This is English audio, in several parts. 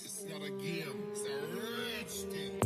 It's not a game, it's a rich thing.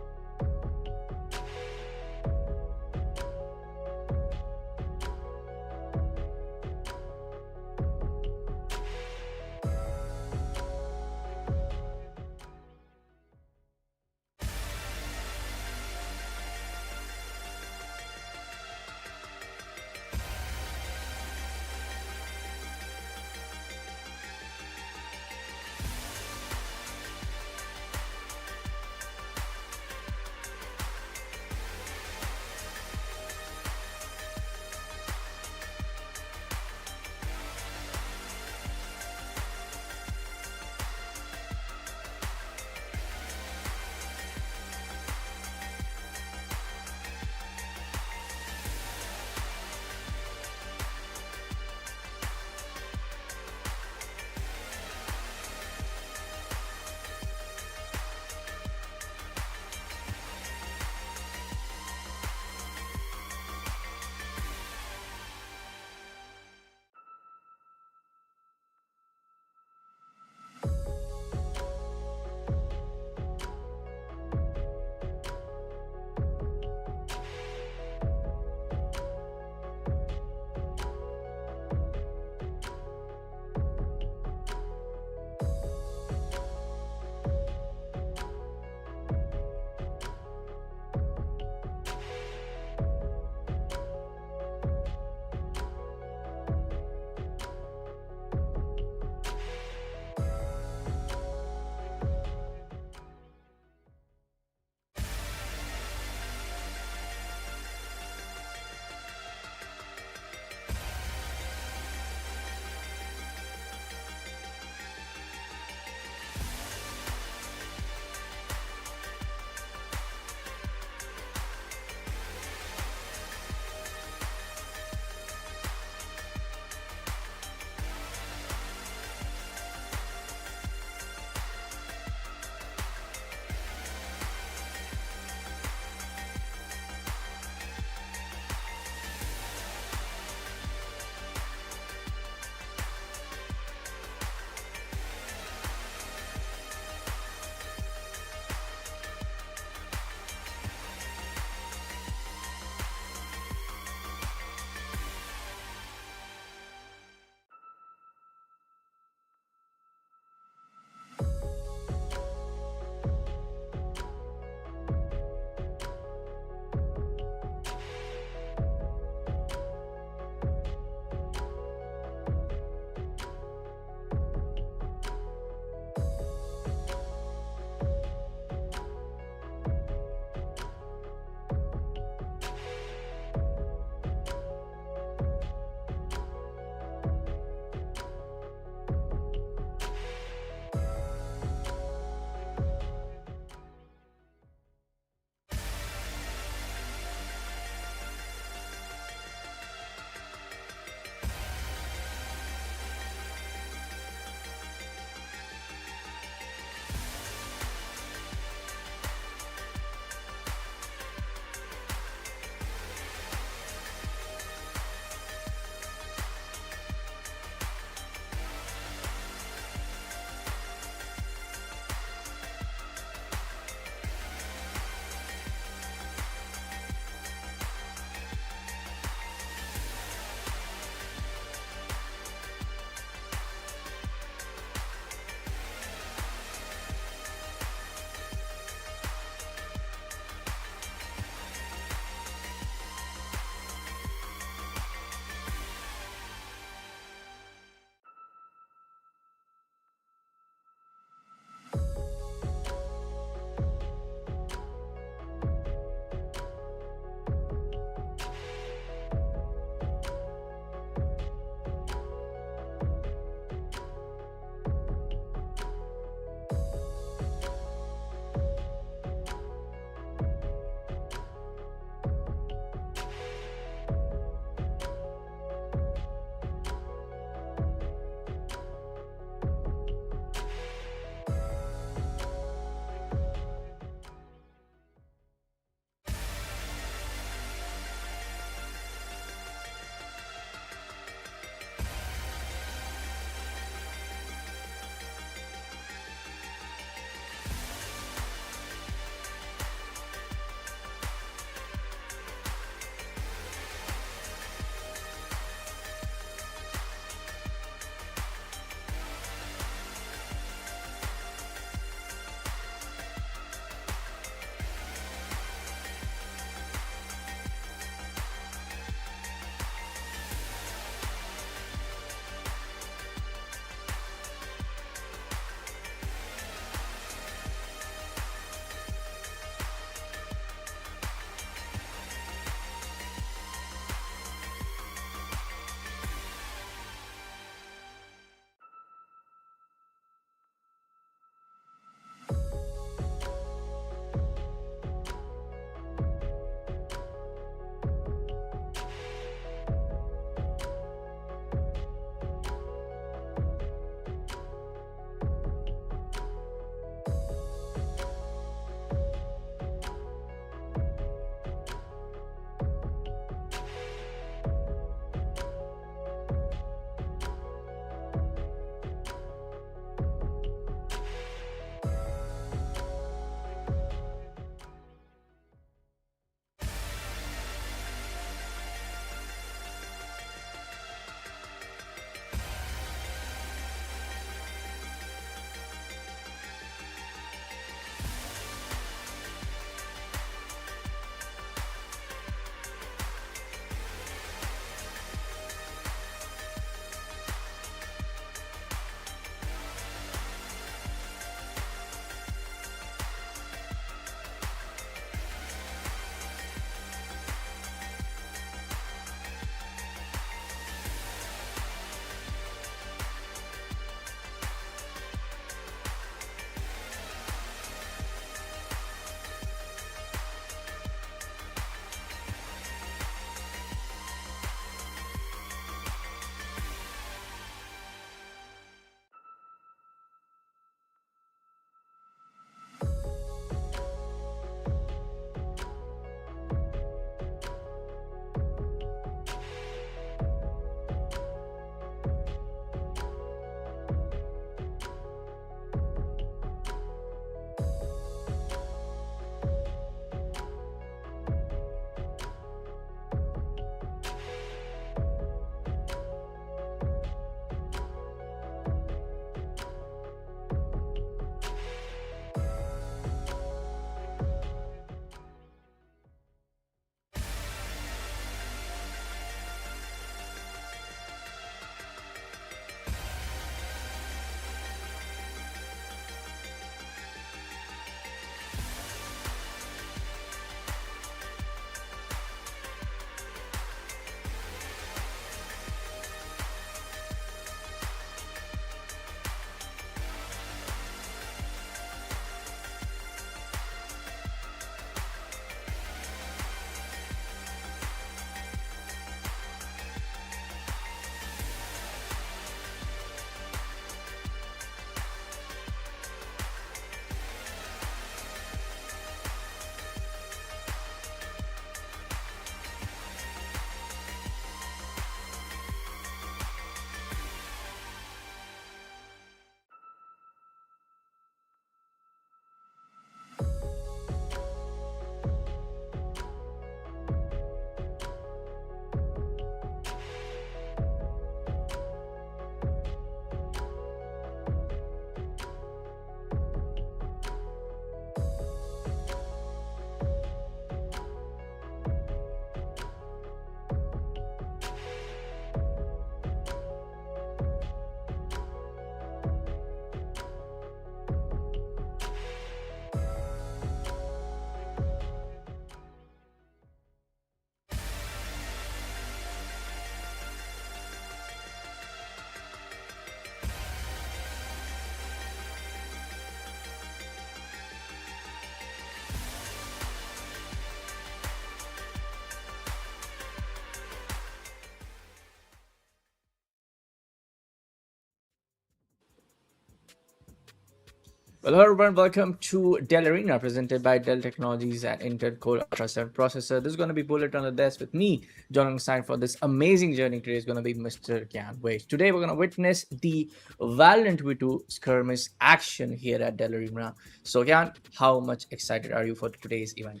Well, hello everyone, welcome to Dell Arena presented by Dell Technologies and Intel Core Ultra 7 processor. This is going to be Bullet on the desk with me, John alongside for this amazing journey today is going to be Mr. Gyan Wait. Today we're going to witness the Valorant V2 skirmish action here at Dell Arena. So Gyan, how much excited are you for today's event?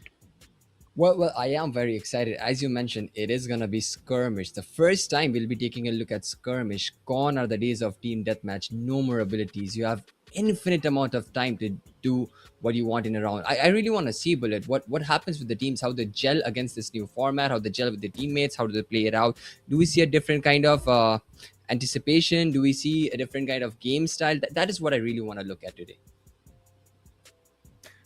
Well, I am very excited. As you mentioned, it is gonna be skirmish. The first time we'll be taking a look at skirmish. Gone are the days of team deathmatch. No more abilities. You have infinite amount of time to do what you want in a round. I really want to see Bullet. What happens with the teams? How they gel against this new format? How they gel with the teammates? How do they play it out? Do we see a different kind of anticipation? Do we see a different kind of game style? That is what I really want to look at today.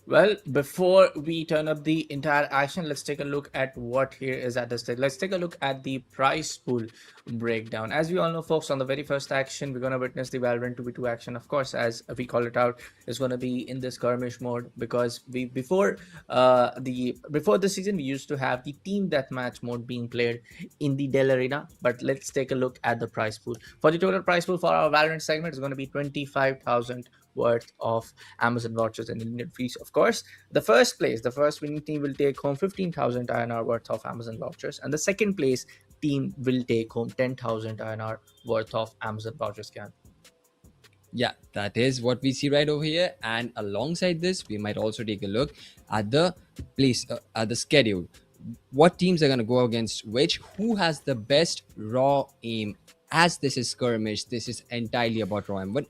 Well, before we turn up the entire action, let's take a look at what here is at the stake. Let's take a look at the price pool breakdown. As we all know, folks, on the very first action, we're going to witness the Valorant 2v2 action. Of course, as we call it out, it's going to be in the skirmish mode because we before the season we used to have the team deathmatch mode being played in the Dell Arena. But let's take a look at the price pool. For the total price pool for our Valorant segment is going to be 25,000 worth of Amazon vouchers and Indian fees. Of course, the first winning team will take home 15,000 INR worth of Amazon vouchers, and the second place team will take home 10,000 INR worth of Amazon vouchers. Can Yeah, that is what we see right over here. And alongside this, we might also take a look at the at the schedule. What teams are going to go against which? Who has the best raw aim? As this is skirmish, this is entirely about raw aim. But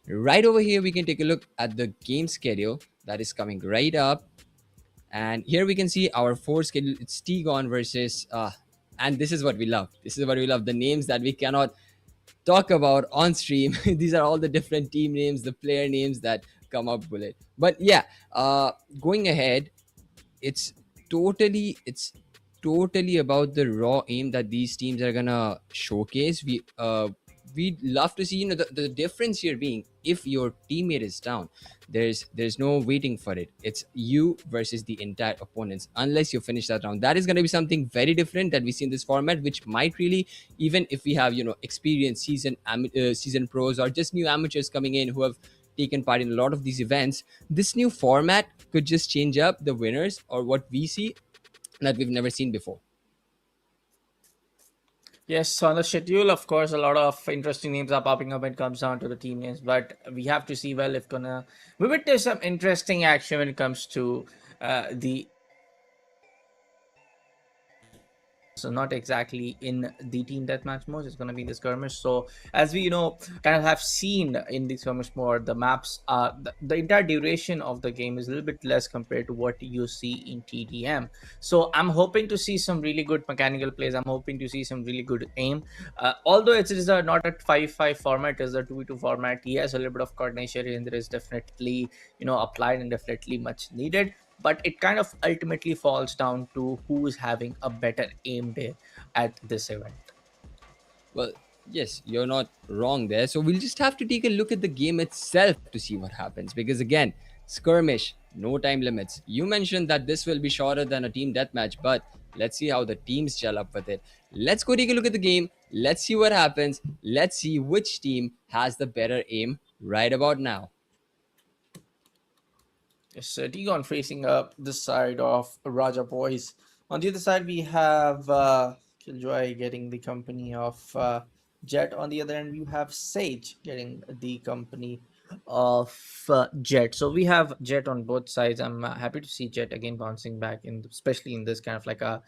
right over here, we can take a look at the game schedule that is coming right up. And here we can see our four schedule. It's T-Gon versus and this is what we love. This is what we love. The names that we cannot talk about on stream. These are all the different team names, the player names that come up with it. But yeah, going ahead, it's it's totally about the raw aim that these teams are gonna showcase. We'd love to see, the difference here being, if your teammate is down, there's no waiting for it. It's you versus the entire opponents unless you finish that round. That is going to be something very different that we see in this format, which might really, even if we have experienced season pros or just new amateurs coming in who have taken part in a lot of these events, this new format could just change up the winners or what we see that we've never seen before. Yes, so on the schedule, of course, a lot of interesting names are popping up when it comes down to the team names, but we have to see well if gonna we witness some interesting action when it comes to the so not exactly in the team deathmatch mode. It's going to be in the skirmish. So as we kind of have seen in the skirmish mode, the maps the entire duration of the game is a little bit less compared to what you see in TDM. So I'm hoping to see some really good mechanical plays. I'm hoping to see some really good aim. Although it is not a 5-5 format, it's a 2v2 format. Yes, a little bit of coordination in there is definitely applied and definitely much needed, but it kind of ultimately falls down to who is having a better aim day at this event. Well, yes, you're not wrong there. So we'll just have to take a look at the game itself to see what happens. Because again, skirmish, no time limits. You mentioned that this will be shorter than a team deathmatch, but let's see how the teams gel up with it. Let's go take a look at the game. Let's see what happens. Let's see which team has the better aim right about now. Yes, Digon facing up this side of Raja Boys. On the other side, we have Killjoy getting the company of Jet. On the other end, you have Sage getting the company of Jet. So we have Jet on both sides. I'm happy to see Jet again bouncing back, especially in this kind of like a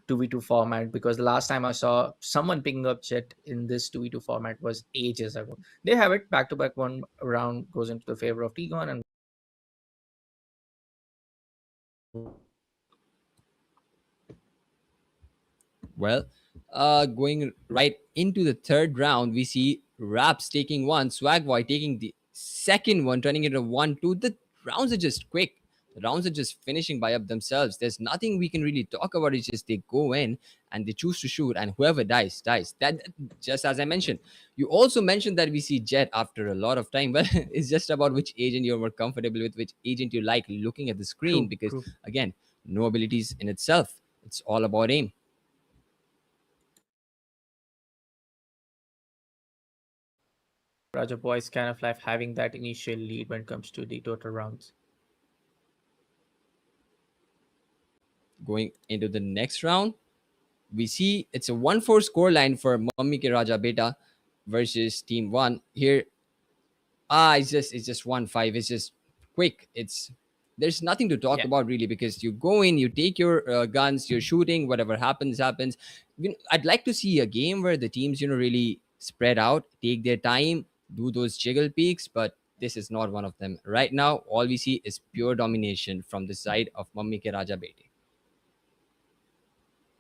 2v2 format, because the last time I saw someone picking up Jet in this 2v2 format was ages ago. They have it back to back. One round goes into the favor of Tigon, and Well, going right into the third round, we see Raps taking one, Swagboy taking the second one, turning it a 1-2. The rounds are just quick. The rounds are just finishing by up themselves. There's nothing we can really talk about. It's just they go in and they choose to shoot, and whoever dies, dies. That, just as I mentioned. You also mentioned that we see Jet after a lot of time. Well, it's just about which agent you're more comfortable with, which agent you like looking at the screen, true, because, true. again, no abilities in itself. It's all about aim. Raja Boys kind of like having that initial lead when it comes to the total rounds. Going into the next round, we see it's a 1-4 scoreline for Mummy Ke Raja Beta versus Team 1. Here, it's just 1-5. It's just quick. There's nothing to talk Yeah. about really, because you go in, you take your guns, you're shooting, whatever happens. I'd like to see a game where the teams really spread out, take their time, do those jiggle peaks, but this is not one of them. Right now, all we see is pure domination from the side of Mummy Ke Raja Beta.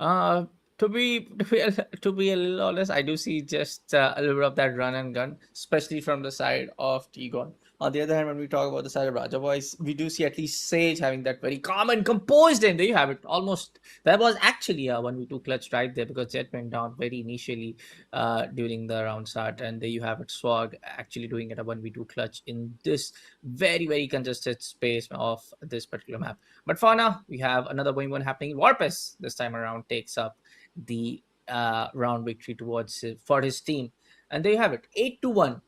Uh, to be a little honest, I do see just a little bit of that run and gun, especially from the side of T-Gon. On the other hand, when we talk about the side of Raja Boys, we do see at least Sage having that very calm and composed, and there you have it. Almost that was actually a 1v2 clutch right there because Jet went down very initially during the round start, and there you have it. Swag actually doing it a 1v2 clutch in this very very congested space of this particular map. But for now, we have another going one happening. Warpus this time around takes up the round victory for his team, and there you have it, 8-1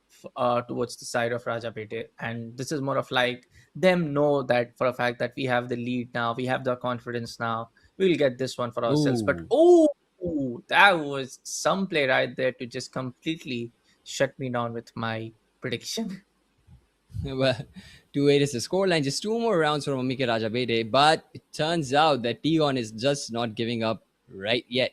towards the side of Rajapete. And this is more of like them know that for a fact that we have the lead now, we have the confidence now, we'll get this one for ourselves. But Ooh. oh, that was some play right there to just completely shut me down with my prediction. Well, 2-8 is the scoreline. Just two more rounds for Mamike Rajabede, but it turns out that Tion is just not giving up right yet.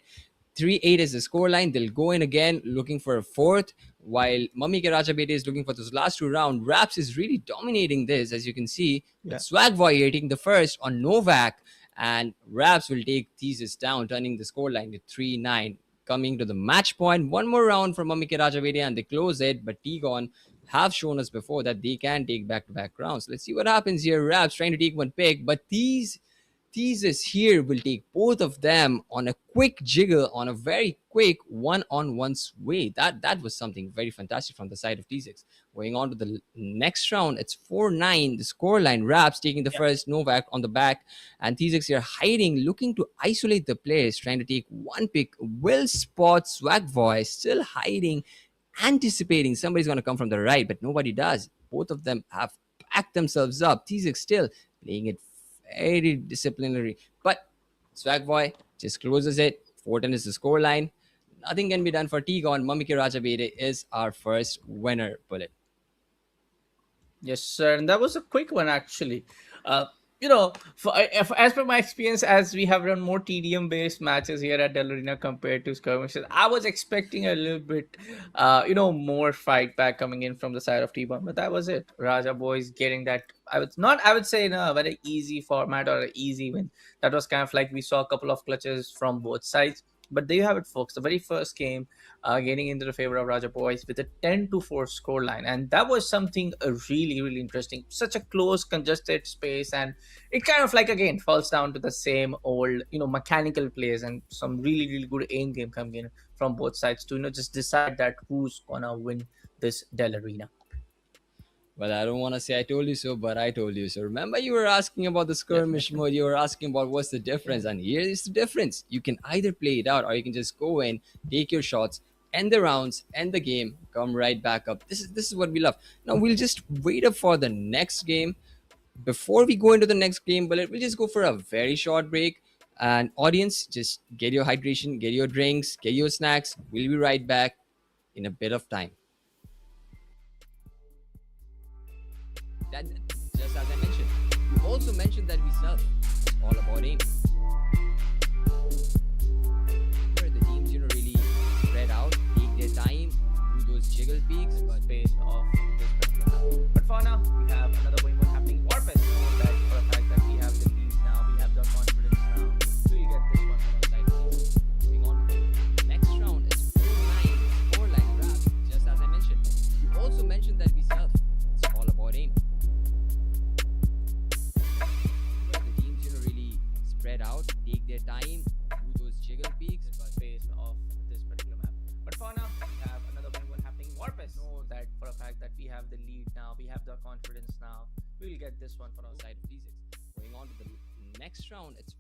3-8 is the scoreline. They'll go in again looking for a fourth, while Mamike Rajabede is looking for those last two rounds. Raps is really dominating this, as you can see. Yeah. But Swagboy hitting the first on Novak, and Raps will take Thesis down, turning the scoreline to 3-9. Coming to the match point, one more round for Mamike Rajabede, and they close it, but Tion have shown us before that they can take back-to-back rounds. Let's see what happens here. Raps trying to take one pick, but these Thesis here will take both of them on a quick jiggle, on a very quick one-on-one sway. That was something very fantastic from the side of T6. Going on to the next round, it's 4-9. The scoreline, Raps taking the first, Novak on the back, and T6 here hiding, looking to isolate the players, trying to take one pick. Will spot Swag Voice still hiding, anticipating somebody's going to come from the right, but nobody does. Both of them have packed themselves up. T6 still playing it very disciplinary, but Swagboy just closes it. 4-10 is the scoreline. Nothing can be done for T-Gon. Mamike Rajabede is our first winner, Bullet. Yes, sir. And that was a quick one, actually. Uh, as per my experience, as we have run more TDM based matches here at Dell Arena compared to skirmishes, I was expecting a little bit, more fight back coming in from the side of T-Bomb. But that was it. Raja Boys getting that. I would say, in a very easy format or an easy win. That was kind of like we saw a couple of clutches from both sides. But there you have it, folks. The very first game getting into the favor of Raja Boys with a 10-4 scoreline. And that was something really, really interesting. Such a close, congested space. And it kind of like, again, falls down to the same old, mechanical plays and some really, really good aim game coming in from both sides to, just decide that who's going to win this Dell Arena. Well, I don't want to say I told you so, but I told you so. Remember, you were asking about the skirmish mode. You were asking about what's the difference, and here is the difference. You can either play it out, or you can just go in, take your shots, end the rounds, end the game, come right back up. This is what we love. Now we'll just wait up for the next game. Before we go into the next game, but we'll just go for a very short break. And audience, just get your hydration, get your drinks, get your snacks. We'll be right back in a bit of time. That, just as I mentioned, you also mentioned that we serve. It's all about aim. Where the teams, really spread out, take their time, do those jiggle peaks, but Space of this particular map. But for now, we have another going one happening. Warpus knows that for a fact that we have the lead now, we have the confidence now. We'll get this one from our side. moving on to the next round is 4-9, scoreline grab. Just as I mentioned, you also mentioned that we serve. It's all about aim. Where the teams, really spread out, take their time, do those jiggle peaks, but Space of this particular map. But for now, we have another going one happening. Warpus knows that for a fact that we have the lead now, we have the confidence now. We'll get this one for our side of T6. Going on to the next round, it's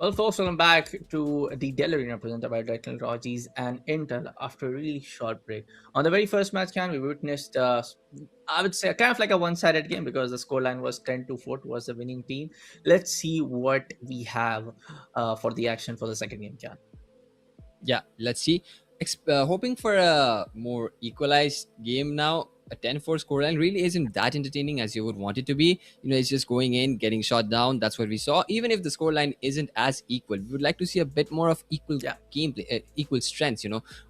Well, folks, welcome back to the Dell Arena presented by Dell Technologies and Intel after a really short break. On the very first match, we witnessed, I would say, kind of like a one-sided game because the scoreline was 10-4 towards the winning team. Let's see what we have for the action for the second game, Can. Yeah, let's see. Hoping for a more equalized game now. A 10-4 scoreline really isn't that entertaining as you would want it to be. It's just going in, getting shot down. That's what we saw. Even if the scoreline isn't as equal, we would like to see a bit more of equal gameplay, equal strengths,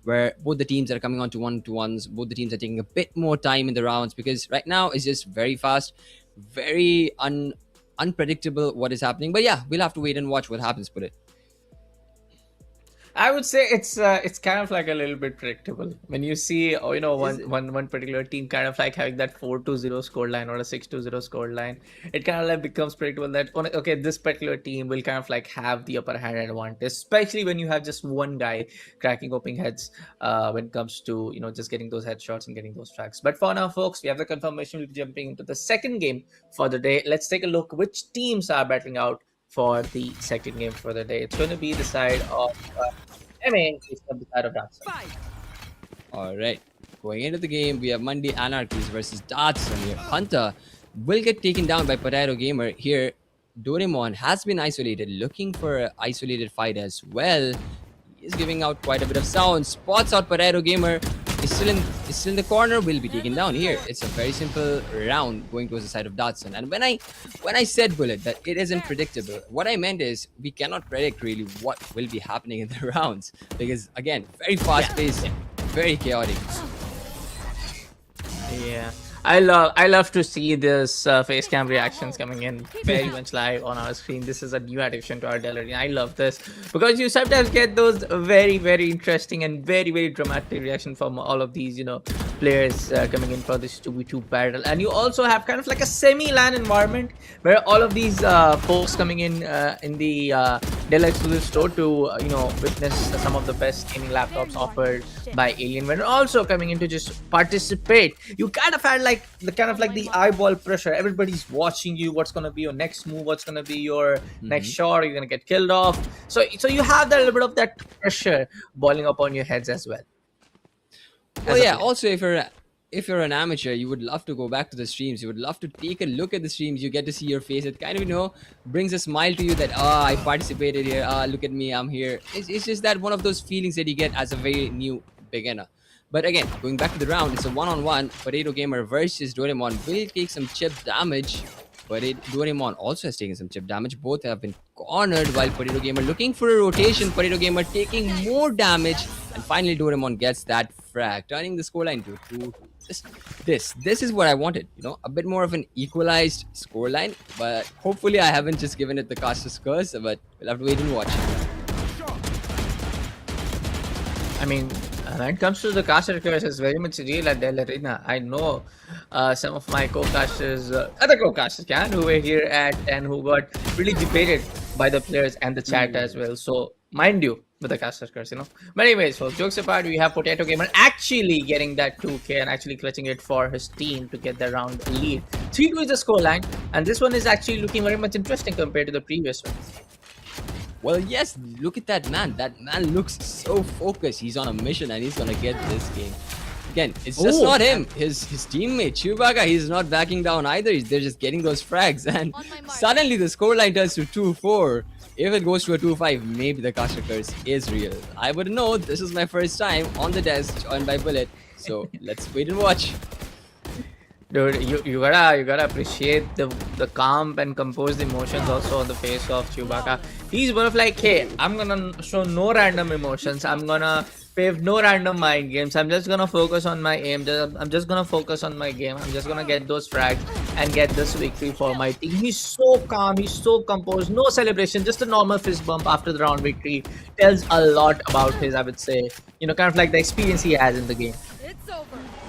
where both the teams are coming on to one-to-ones. Both the teams are taking a bit more time in the rounds because right now it's just very fast, very unpredictable what is happening. But yeah, we'll have to wait and watch what happens, put it. I would say it's kind of like a little bit predictable when you see one particular team kind of like having that 4-0 score line or a 6-0 score line. It kind of like becomes predictable that okay, this particular team will kind of like have the upper hand advantage, especially when you have just one guy cracking open heads when it comes to just getting those headshots and getting those tracks. But for now, folks, we have the confirmation. We'll be jumping into the second game for the day. Let's take a look which teams are battling out for the second game for the day. It's going to be the side of MA on the side of Dark Side. All right. Going into the game, we have Monday Anarchies versus Darts, and here Hunter will get taken down by Potato Gamer. Here, Doraemon has been isolated, looking for an isolated fight as well. He's giving out quite a bit of sound. Spots out Potato Gamer. Is still in the corner, will be taken down here. It's a very simple round going towards the side of Dotson. And when I said, Bullet, that it isn't predictable, what I meant is we cannot predict really what will be happening in the rounds because again, very fast paced, very chaotic. Yeah. I love to see this face cam reactions coming in very much live on our screen. This is a new addition to our Dell Arena. I love this because you sometimes get those very, very interesting and very, very dramatic reaction from all of these players coming in for this 2v2 battle. And you also have kind of like a semi-LAN environment where all of these folks coming in the Dell exclusive store to witness some of the best gaming laptops offered by Alien. When also coming in to just participate, you kind of had like the eyeball pressure. Everybody's watching you. What's gonna be your next move? What's gonna be your next shot? You're gonna get killed off. So you have that little bit of that pressure boiling up on your heads as well. Well, yeah. Also, if you're an amateur, you would love to go back to the streams. You would love to take a look at the streams. You get to see your face. It kind of brings a smile to you that I participated here. Look at me, I'm here. It's just that one of those feelings that you get as a very new beginner. But again, going back to the round, it's a one-on-one. Potato Gamer versus Doraemon will take some chip damage. But Doraemon also has taken some chip damage. Both have been cornered while Potato Gamer looking for a rotation. Potato Gamer taking more damage. And finally, Doraemon gets that frag, turning the scoreline to 2. This is what I wanted. A bit more of an equalized scoreline. But hopefully, I haven't just given it the caster's curse. But we'll have to wait and watch. I mean, when it comes to the caster curse, it's very much real at Dell Arena. I know some of my co-casters, other co-casters, who were here and who got really debated by the players and the chat as well. So, mind you, with the caster curse, But anyways, folks, jokes apart, we have Potato Gamer actually getting that 2K and actually clutching it for his team to get the round lead. 3-2 is the scoreline, and this one is actually looking very much interesting compared to the previous one. Well, yes, look at that man. That man looks so focused. He's on a mission and he's going to get this game. Again, it's just not him. His teammate, Chewbacca, he's not backing down either. They're just getting those frags. And suddenly the scoreline turns to 2-4. If it goes to a 2-5, maybe the caster curse is real. I wouldn't know. This is my first time on the desk joined by Bullet. So let's wait and watch. Dude, you gotta appreciate the calm and composed emotions also on the face of Chewbacca. He's one of like, hey, I'm gonna show no random emotions. I'm gonna pave no random mind games. I'm just gonna focus on my aim. I'm just gonna focus on my game. I'm just gonna get those frags and get this victory for my team. He's so calm. He's so composed. No celebration. Just a normal fist bump after the round victory. Tells a lot about his, I would say, kind of like the experience he has in the game. It's over.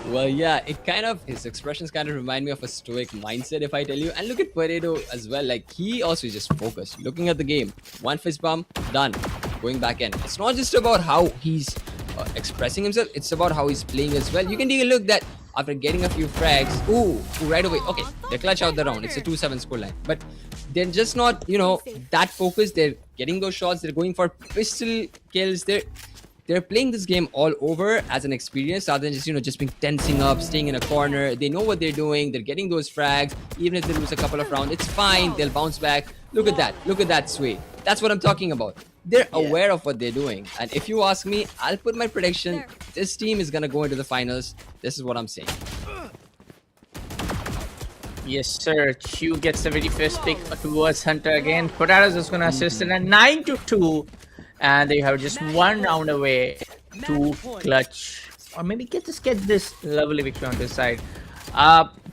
Well, yeah, his expressions kind of remind me of a stoic mindset, if I tell you. And look at Potato as well. Like, he also is just focused, looking at the game. One fist bump, done. Going back in. It's not just about how he's expressing himself, it's about how he's playing as well. You can take a look that after getting a few frags, right away. Okay, they clutch out the round. It's a 2-7 scoreline. But they're just not, that focused. They're getting those shots. They're going for pistol kills. They're playing this game all over as an experience rather than just just being tensing up, staying in a corner. They know what they're doing. They're getting those frags. Even if they lose a couple of rounds, it's fine. They'll bounce back. Look at that. Look at that sway. That's what I'm talking about. They're aware of what they're doing. And if you ask me, I'll put my prediction. This team is gonna go into the finals. This is what I'm saying. Yes, sir. Q gets the very first pick towards Hunter again. Potatoes is going to assist in a 9-2. And they have just one round away to clutch. Or maybe just get this lovely victory on this side.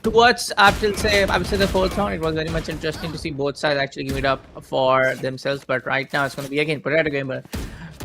Towards, I would say the fourth round, it was very much interesting to see both sides actually give it up for themselves. But right now, it's going to be again Potato Gamer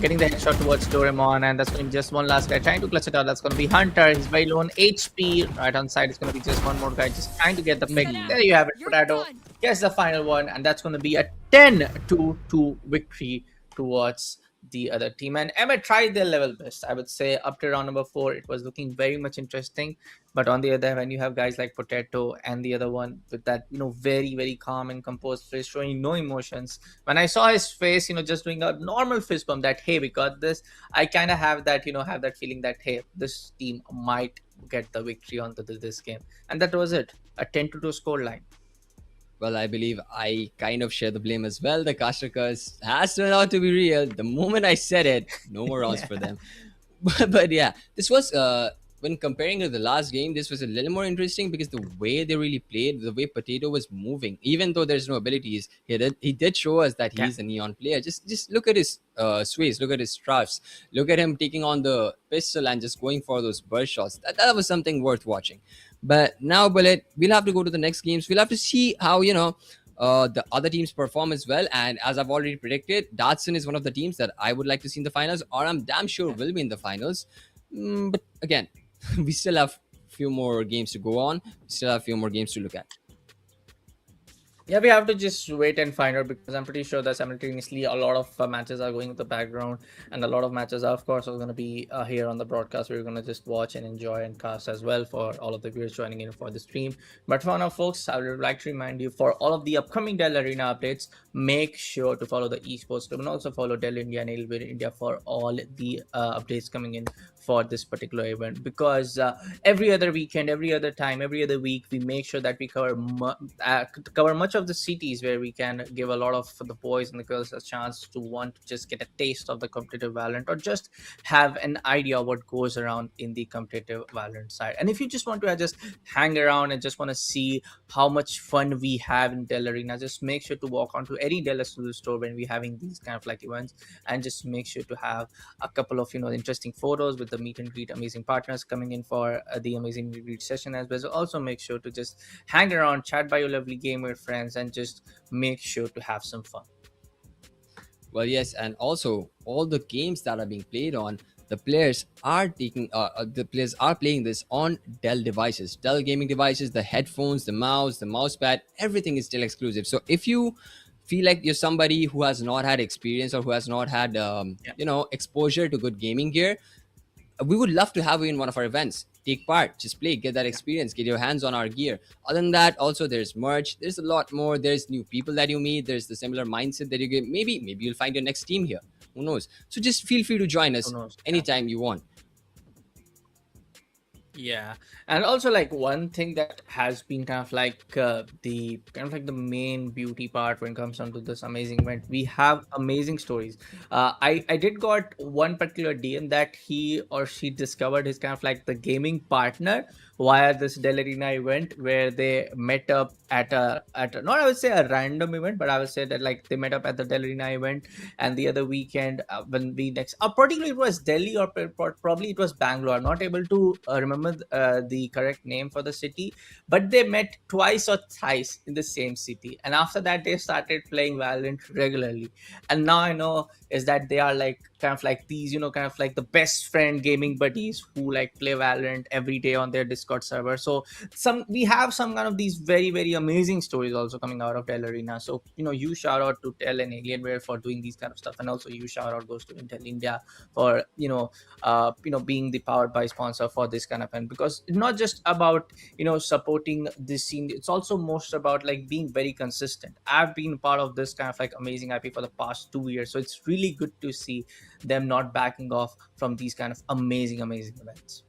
getting the headshot towards Doraemon, and that's going to be just one last guy trying to clutch it out. That's going to be Hunter. He's very low on HP. Right on side, it's going to be just one more guy just trying to get the pick. There you have it. Potato gets the final one, and that's going to be a 10-2 victory towards the other team. And Emma tried their level best. I would say up to round number 4, it was looking very much interesting. But on the other hand, when you have guys like Potato and the other one with that, very, very calm and composed face, showing no emotions. When I saw his face, just doing a normal fist bump that, hey, we got this, I kind of have that, have that feeling that, hey, this team might get the victory onto this game. And that was it. A 10-2 score line. Well, I believe I kind of share the blame as well. The caster curse has turned out to be real. The moment I said it, no more rounds for them. But yeah, this was when comparing to the last game, this was a little more interesting because the way they really played, the way Potato was moving, even though there's no abilities, he did show us that he's a neon player. Just look at his sways, look at his straps, look at him taking on the pistol and just going for those burst shots. That was something worth watching. But now, Bullet, we'll have to go to the next games. We'll have to see how the other teams perform as well. And as I've already predicted, Datsun is one of the teams that I would like to see in the finals, or I'm damn sure will be in the finals. But again, we still have a few more games to go on. We still have a few more games to look at. Yeah, we have to just wait and find out because I'm pretty sure that simultaneously a lot of matches are going in the background, and a lot of matches are, of course, are going to be here on the broadcast. We're going to just watch and enjoy and cast as well for all of the viewers joining in for the stream. But for now, folks, I would like to remind you for all of the upcoming Dell Arena updates, make sure to follow the Esports Club and also follow Dell India and Elvira India for all the updates coming in for this particular event, because every other weekend, every other time, every other week, we make sure that we cover much of the cities where we can give a lot of the boys and the girls a chance to want to just get a taste of the competitive Valorant, or just have an idea of what goes around in the competitive Valorant side. And if you just want to just hang around and just want to see how much fun we have in Dell Arena, just make sure to walk onto any Dell Exclusive store when we're having these kind of like events, and just make sure to have a couple of interesting photos with the meet and greet amazing partners coming in for the amazing meet and greet session as well. So also make sure to just hang around, chat by your lovely gamer friends, and just make sure to have some fun. Well, yes, and also all the games that are being played on, the players are playing this on Dell devices, Dell gaming devices, the headphones, the mouse, the mouse pad, everything is still exclusive. So if you feel like you're somebody who has not had experience or who has not had exposure to good gaming gear, we would love to have you in one of our events. Take part, just play, get that experience, get your hands on our gear. Other than that, also there's merch, there's a lot more, there's new people that you meet, there's the similar mindset that you get. Maybe you'll find your next team here, who knows. So just feel free to join us anytime you want. Yeah, and also like one thing that has been kind of like the main beauty part when it comes down to this amazing event, we have amazing stories. I did got one particular DM that he or she discovered his kind of like the gaming partner via this Dell Arena event, where they met up at a not, I would say, a random event, but I would say that like they met up at the Dell Arena event. And the other weekend, when we next particularly it was Delhi, or probably it was Bangalore. I'm not able to remember the correct name for the city, but they met twice or thrice in the same city, and after that they started playing Valorant regularly. And now I know is that they are like kind of like these kind of like the best friend gaming buddies who like play Valorant every day on their Discord server. So we have some kind of these very, very amazing stories also coming out of Dell Arena. So you shout out to Dell and Alienware for doing these kind of stuff, and also you shout out goes to Intel India for being the powered by sponsor for this kind of event, because it's not just about supporting this scene. It's also most about like being very consistent. I've been part of this kind of like amazing IP for the past 2 years, so it's really good to see them not backing off from these kind of amazing events.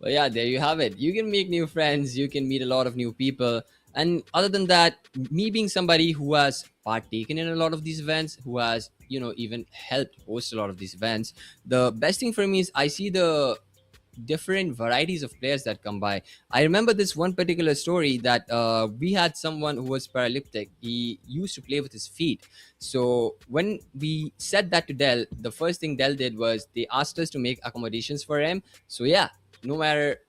Well, yeah, there you have it. You can make new friends, you can meet a lot of new people. And other than that, me being somebody who has partaken in a lot of these events, who has, even helped host a lot of these events, the best thing for me is I see the different varieties of players that come by. I remember this one particular story that we had someone who was paralytic. He used to play with his feet. So when we said that to Dell, the first thing Dell did was they asked us to make accommodations for him. So yeah, no matter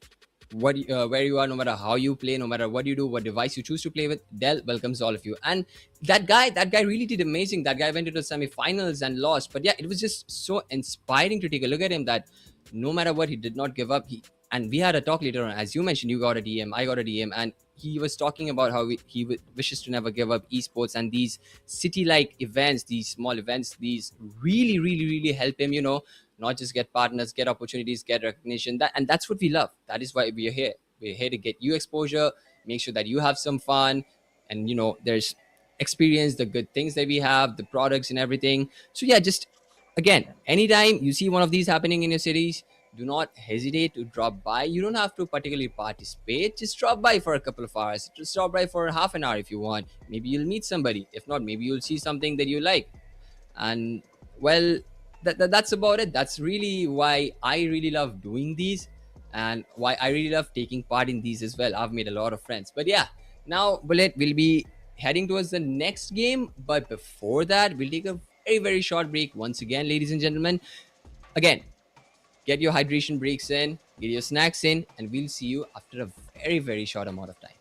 where you are, no matter how you play, no matter what you do, what device you choose to play with, Dell welcomes all of you. And that guy really did amazing. That guy went into the semifinals and lost, but yeah, it was just so inspiring to take a look at him, that no matter what, he did not give up. And we had a talk later on, as you mentioned, you got a DM, I got a DM, and he was talking about how he wishes to never give up esports, and these city like events, these small events, these really help him, not just get partners, get opportunities, get recognition. That's what we love. That is why we are here. We're here to get you exposure, make sure that you have some fun, and there's experience the good things that we have, the products and everything. So yeah, just again, anytime you see one of these happening in your cities, do not hesitate to drop by. You don't have to particularly participate. Just drop by for a couple of hours. Just drop by for half an hour if you want. Maybe you'll meet somebody. If not, maybe you'll see something that you like. And well, that's about it. That's really why I really love doing these, and why I really love taking part in these as well. I've made a lot of friends. But yeah, now Bullet will be heading towards the next game. But before that, we'll take a very short break once again, ladies and gentlemen. Again, get your hydration breaks in, get your snacks in, and we'll see you after a very short amount of time.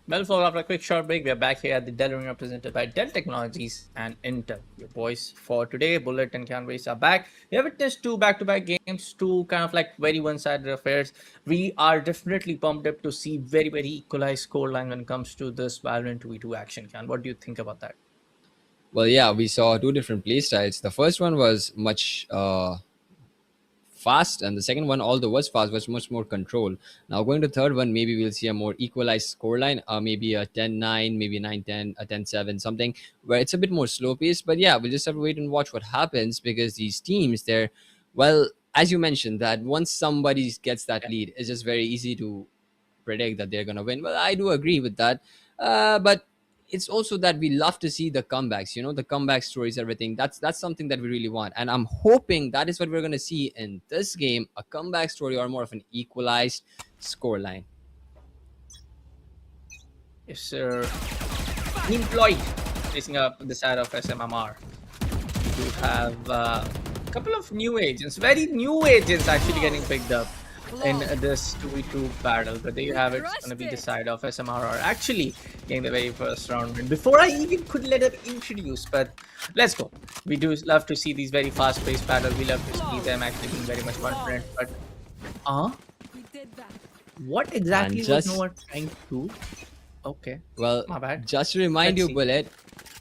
Well, folks, after a quick short break, we are back here at the Dell Arena presented by Dell Technologies and Intel. Your boys for today, Bullet and Canvas are back. We have witnessed two back-to-back games, two kind of like very one-sided affairs. We are definitely pumped up to see very, very equalized scoreline when it comes to this Valorant 2v2 action. Can what do you think about that? Well, yeah, we saw two different play styles. The first one was much fast, and the second one, although was fast, was much more controlled. Now going to the third one, maybe we'll see a more equalized scoreline, maybe a 10-9, maybe 9-10, a 10-7, something where it's a bit more slow paced. But yeah, we'll just have to wait and watch what happens, because these teams, they're, well, as you mentioned, that once somebody gets that lead, it's just very easy to predict that they're going to win. Well, I do agree with that. But it's also that we love to see the comebacks, the comeback stories, everything. That's something that we really want. And I'm hoping that is what we're going to see in this game, a comeback story or more of an equalized scoreline. Yes, sir. Team Floyd facing up the side of SMMR. We do have a couple of new agents, very new agents actually getting picked up in this 2v2 battle. But there you have it. It's going to be the side of SMRR actually getting the very first round win before I even could let it introduce. But let's go. We do love to see these very fast-paced battles. We love to see them actually being very much confident. But what exactly And was just Noah trying to do? Okay, well, my bad. just to remind Let's you, see. Bullet,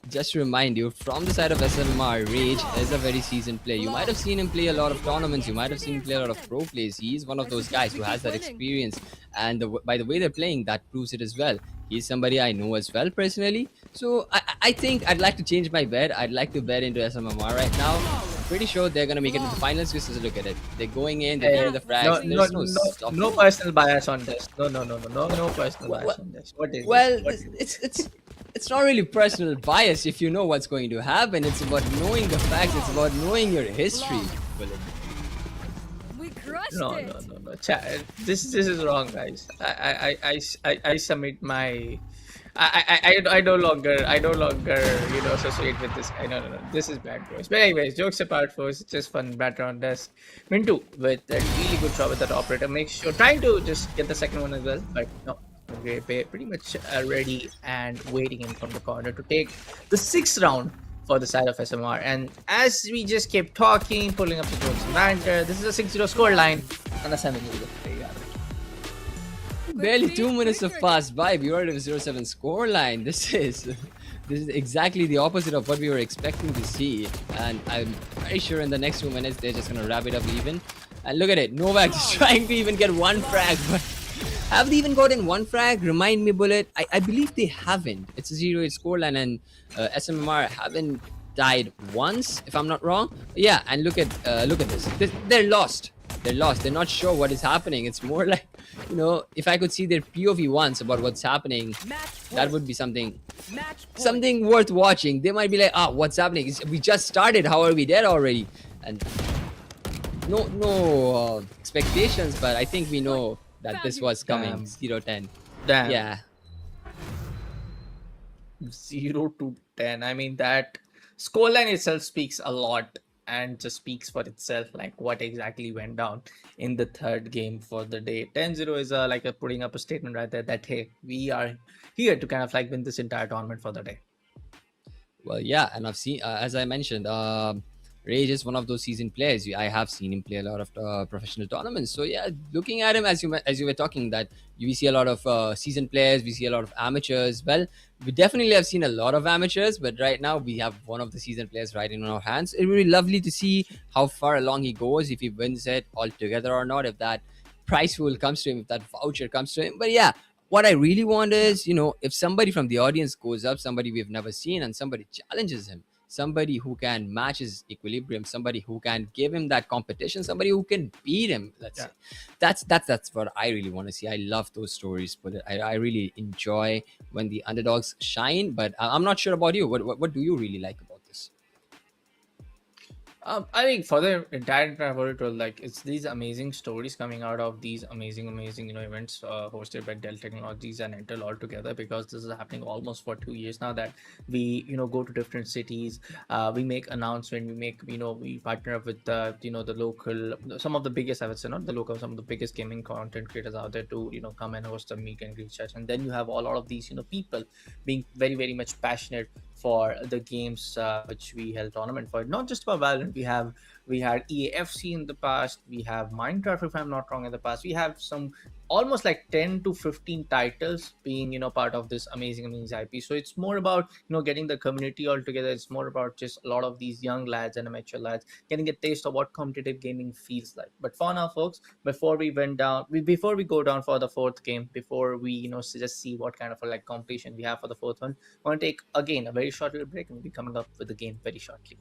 just to remind you, from the side of SMR, Rage is a very seasoned player. You might have seen him play a lot of tournaments. You might have seen him play a lot of pro plays. He's one of those guys who has that experience, and by the way they're playing, that proves it as well. He's somebody I know as well personally. So I think I'd like to change my bet. I'd like to bet into SMMR right now. I'm pretty sure they're gonna make it to the finals. Just look at it. They're going in. They're getting the No, frags. no, There's no no, stopping. no personal bias on this. No personal bias on this. What is Well, this? What is this? it's not really personal bias if you know what's going to happen. It's about knowing the facts. It's about knowing your history. Bullet. We crushed No, it. no, no, no. This is wrong, guys. I submit my. I no longer associate with this. No. This is bad, boys. But anyways, jokes apart, folks. It's just fun banter on this. Mintu with a really good job with that operator. Make sure trying to just get the second one as well, but no. Okay, pretty much ready and waiting in from the corner to take the sixth round for the side of SMR. And as we just kept talking, pulling up the jokes and banter, this is a 6-0 score line and a 7-0 victory. Barely 2 minutes have passed by. We already have a 0-7 scoreline. This is exactly the opposite of what we were expecting to see. And I'm very sure in the next 2 minutes they're just gonna wrap it up even. And look at it, Novak is trying to even get one frag, but have they even gotten one frag? Remind me, Bullet. I believe they haven't. It's a 0-8 scoreline, and SMMR haven't died once, if I'm not wrong. Yeah, and look at this. They're lost. They're lost. They're not sure what is happening. It's more like, if I could see their POV once about what's happening, that would be something worth watching. They might be like, what's happening? We just started. How are we dead already? And no expectations, but I think we know that this was coming. Damn. 0-10. Damn. Yeah. 0 to 10. I mean, that scoreline itself speaks a lot and just speaks for itself, like what exactly went down in the third game for the day. 10-0 is like a putting up a statement right there that, hey, we are here to kind of like win this entire tournament for the day. Well, yeah, and I've seen, as I mentioned, Rage is one of those seasoned players. I have seen him play a lot of professional tournaments. So yeah, looking at him as you were talking, that we see a lot of seasoned players, we see a lot of amateurs. Well, we definitely have seen a lot of amateurs, but right now we have one of the seasoned players right in our hands. It would be lovely to see how far along he goes, if he wins it altogether or not, if that prize pool comes to him, if that voucher comes to him. But yeah, what I really want is, if somebody from the audience goes up, somebody we've never seen, and somebody challenges him, somebody who can match his equilibrium, somebody who can give him that competition, somebody who can beat him. Let's say that's what I really want to see. I love those stories, but I really enjoy when the underdogs shine. But I'm not sure about you. What do you really like about this? I think for the entire world, like it's these amazing stories coming out of these amazing events hosted by Dell Technologies and Intel all together, because this is happening almost for 2 years now, that we go to different cities, we make announcement, we make we partner up with the local, some of the biggest, I would say, not the local, some of the biggest gaming content creators out there to come and host a meet and greet session. And then you have all of these people being very much passionate for the games which we held tournament for. Not just about Valorant, we had EAFC in the past, we have Minecraft, if I'm not wrong, in the past. We have some almost like 10 to 15 titles being part of this amazing IP. So it's more about getting the community all together. It's more about just a lot of these young lads and amateur lads getting a taste of what competitive gaming feels like. But for now, folks, before we go down for the fourth game, before we just see what kind of a like competition we have for the fourth one, I want to take again a very short little break, and we'll be coming up with the game very shortly.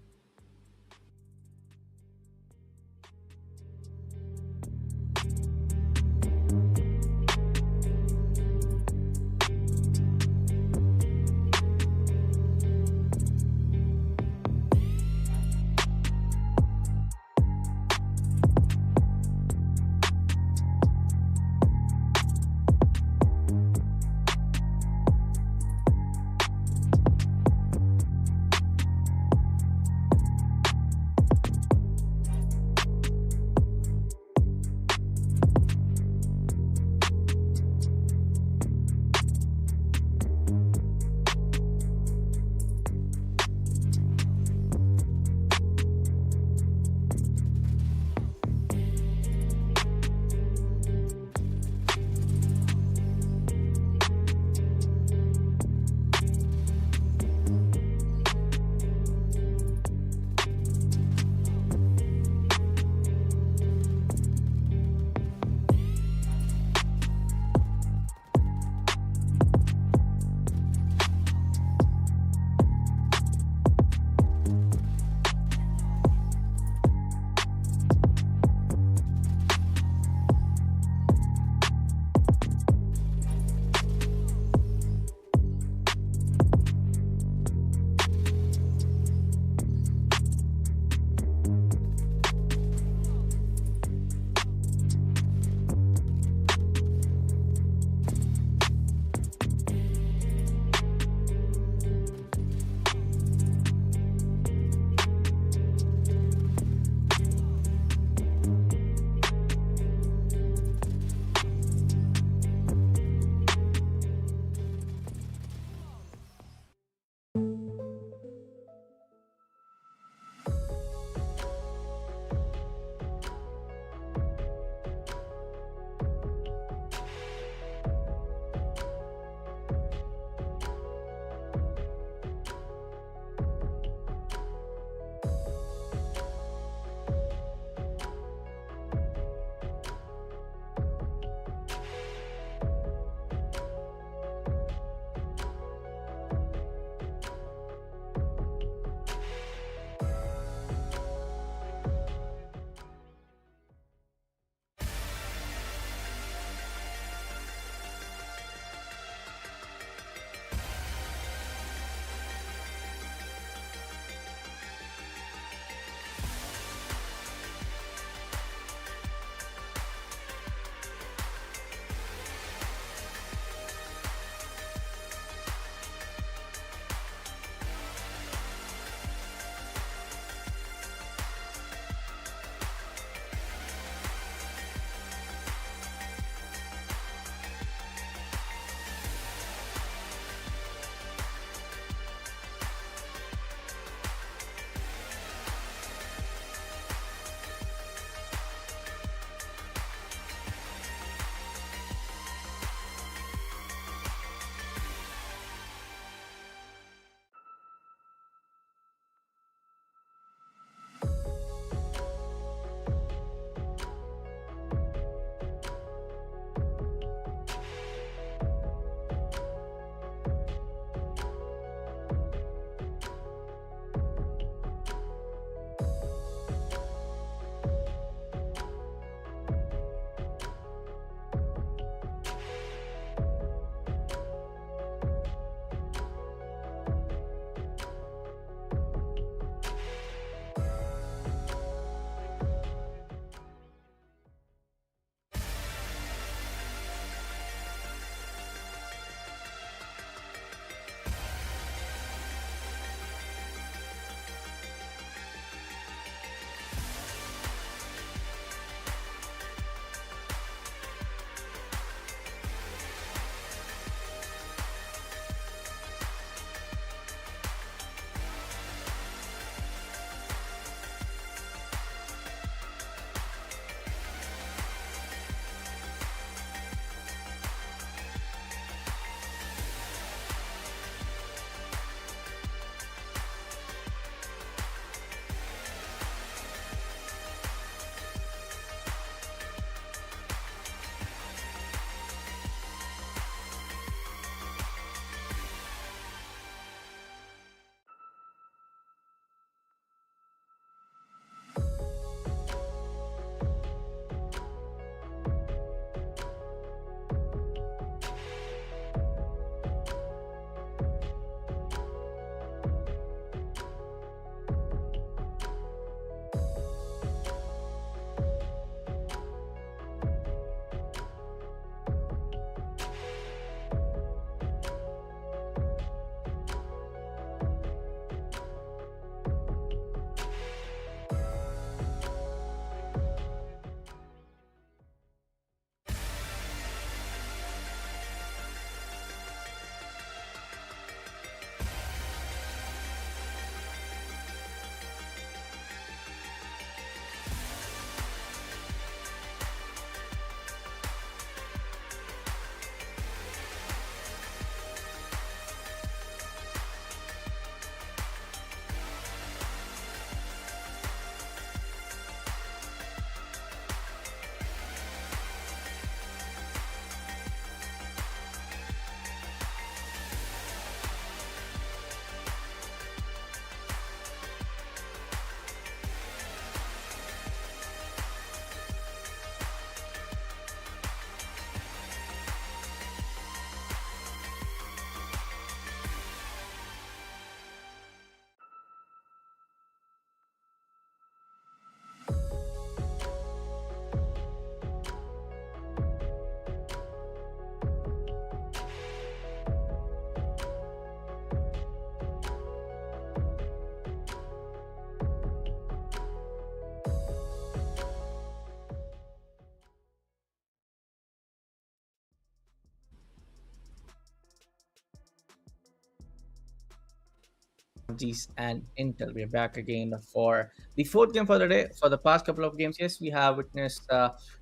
Technologies and Intel. We're back again for the fourth game for the day. For the past couple of games, yes, we have witnessed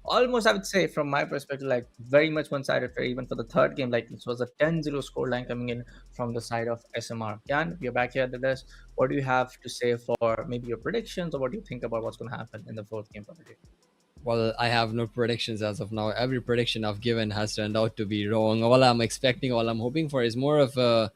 almost, I would say, from my perspective, like very much one-sided affair. Even for the third game, like this was a 10-0 scoreline coming in from the side of SMR. Jan, we're back here at the desk. What do you have to say for maybe your predictions, or what do you think about what's going to happen in the fourth game for the day? Well, I have no predictions as of now. Every prediction I've given has turned out to be wrong. All I'm expecting, all I'm hoping for is more of a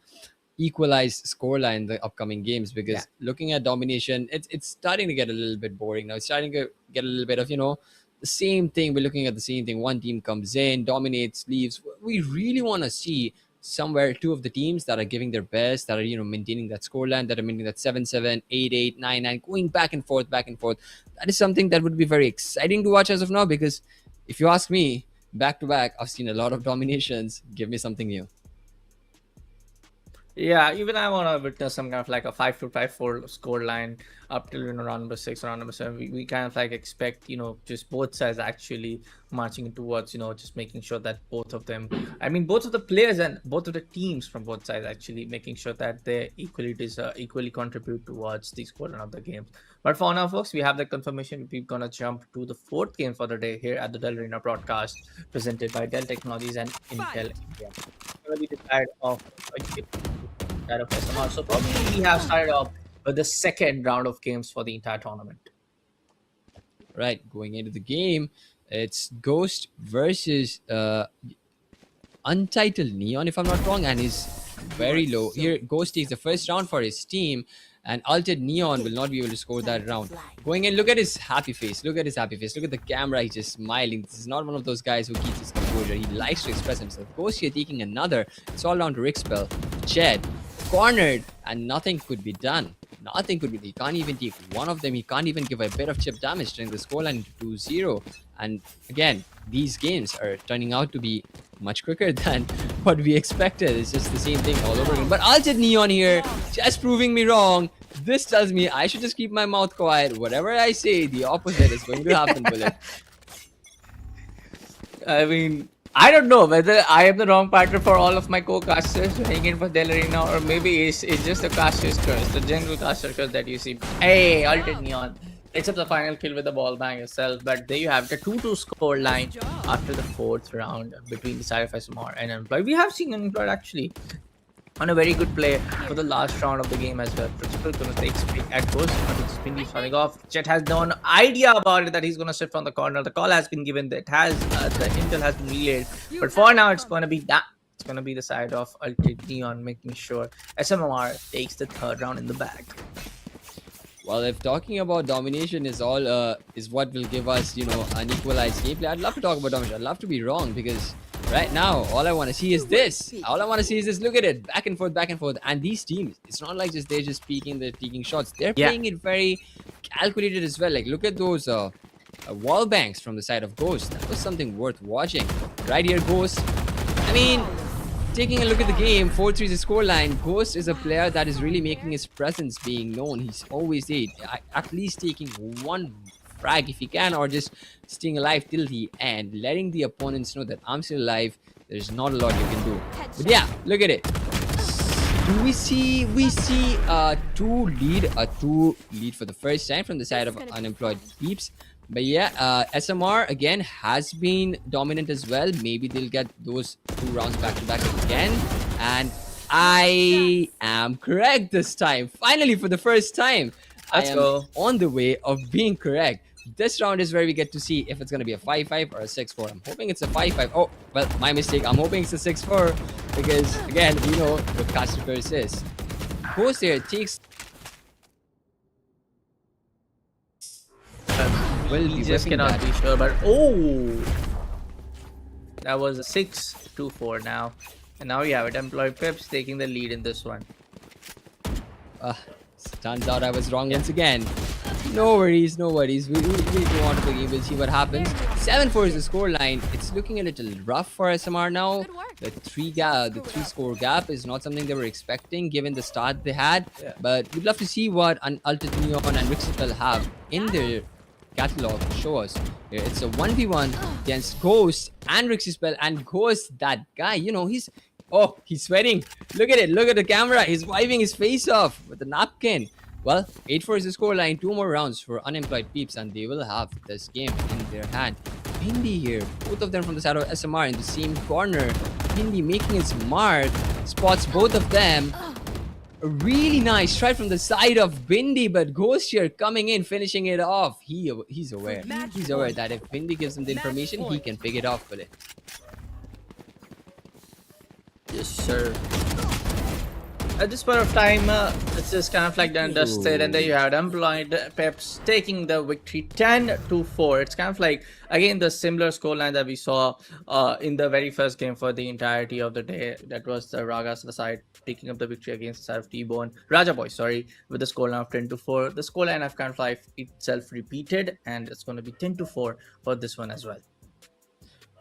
equalized scoreline in the upcoming games, because looking at domination, it's starting to get a little bit boring now. It's starting to get a little bit of, the same thing. We're looking at the same thing. One team comes in, dominates, leaves. We really want to see somewhere two of the teams that are giving their best, that are, maintaining that scoreline, that are maintaining that 7-7, 8-8, 9-9, going back and forth, back and forth. That is something that would be very exciting to watch as of now, because if you ask me, back to back, I've seen a lot of dominations. Give me something new. Yeah, even I want to witness some kind of like a 5-4 score line up till round number 6, round number 7. We kind of like expect just both sides actually marching towards just making sure that both of them, I mean both of the players and both of the teams from both sides actually making sure that they equally contribute towards the scoreline of the games. But for now, folks, we have the confirmation. We're gonna jump to the fourth game for the day here at the Dell Arena broadcast presented by Dell Technologies and Intel India. It's gonna be decided of side of SMR. So probably we have started off with the second round of games for the entire tournament. Right, going into the game, it's Ghost versus Untitled Neon, if I'm not wrong, and is very low. Here, Ghost takes the first round for his team, and Altered Neon will not be able to score that round. Going in, look at his happy face. Look at his happy face. Look at the camera. He's just smiling. This is not one of those guys who keeps his composure. He likes to express himself. Ghost here taking another. It's all down to Rick Spell. Ched cornered, and nothing could be done. Nothing could be. He can't even take one of them. He can't even give a bit of chip damage, turning the scoreline to 2-0. And again, these games are turning out to be much quicker than what we expected. It's just the same thing all over again. But Altered Neon here, just proving me wrong. This tells me I should just keep my mouth quiet. Whatever I say, the opposite is going to happen, Bullet. I mean, I don't know whether I am the wrong partner for all of my co-casters weighing in for Dell Arena, or maybe it's just the caster's curse, the general caster curse that you see. Hey, Altered Neon picks up the final kill with the ball bang itself. But there you have the 2-2 score line after the fourth round between the side of SMR and Unemployed. We have seen Unemployed actually on a very good play for the last round of the game as well. Principal gonna take spin at Ghost, but it's Spindy starting off. Chet has no idea about it that he's gonna shift from the corner. The call has been given. That has the intel has been relayed. But for now, it's gonna be that. It's gonna be the side of Altered Neon making sure SMR takes the third round in the bag. Well, if talking about domination is all is what will give us, an equalized gameplay, I'd love to talk about domination. I'd love to be wrong, because right now, all I want to see is this. All I want to see is this. Look at it. Back and forth, back and forth. And these teams, it's not like they're just peeking, they're taking shots. They're playing it very calculated as well. Like, look at those wall banks from the side of Ghost. That was something worth watching. Right here, Ghost. I mean, taking a look at the game, 4-3 is the scoreline. Ghost is a player that is really making his presence being known. He's always there, at least taking one frag if he can, or just staying alive till the end, letting the opponents know that I'm still alive. There's not a lot you can do. But yeah, look at it. Do we see a two lead for the first time from the side of Unemployed Peeps. But yeah, SMR again has been dominant as well. Maybe they'll get those 2 rounds back to back again. And I am correct this time. Finally, for the first time, Let's go. On the way of being correct. This round is where we get to see if it's going to be a 5-5 or a 6-4. I'm hoping it's a 5-5. Oh, well, my mistake. I'm hoping it's a 6-4, because again, we know what caster curse is. Ghost there takes. We just cannot be sure, but that was a 6-4 now. And now we have it. Employed Pips taking the lead in this one. Turns out I was wrong once again. No worries, no worries. We go on to the game. We'll see what happens. 7-4 is the score line. It's looking a little rough for SMR now. The 3 score gap is not something they were expecting given the start they had. Yeah. But we'd love to see what Altered Neon and Rixipel have in their catalog to show us. Here, it's a 1v1 against Ghost and Rixispell. And Ghost, that guy, he's Oh, he's sweating. Look at it. Look at the camera. He's wiping his face off with a napkin. Well, 8-4 is the scoreline. 2 more rounds for unemployed peeps, and they will have this game in their hand. Hindi here. Both of them from the side of SMR in the same corner. Hindi making his mark. Spots both of them. A really nice try from the side of Bindi, but Ghost here coming in, finishing it off. He's aware. He's aware that if Bindi gives him the information, he can pick it off with it. Yes, sir. At this point of time, it's just kind of like done dusted, and there you have Employed Peps taking the victory 10-4. It's kind of like, again, the similar scoreline that we saw in the very first game for the entirety of the day. That was the Ragas side picking up the victory against the side of T-Bone. Raja Boy, sorry, with the scoreline of 10-4. The scoreline of kind of like itself repeated, and it's going to be 10-4 for this one as well.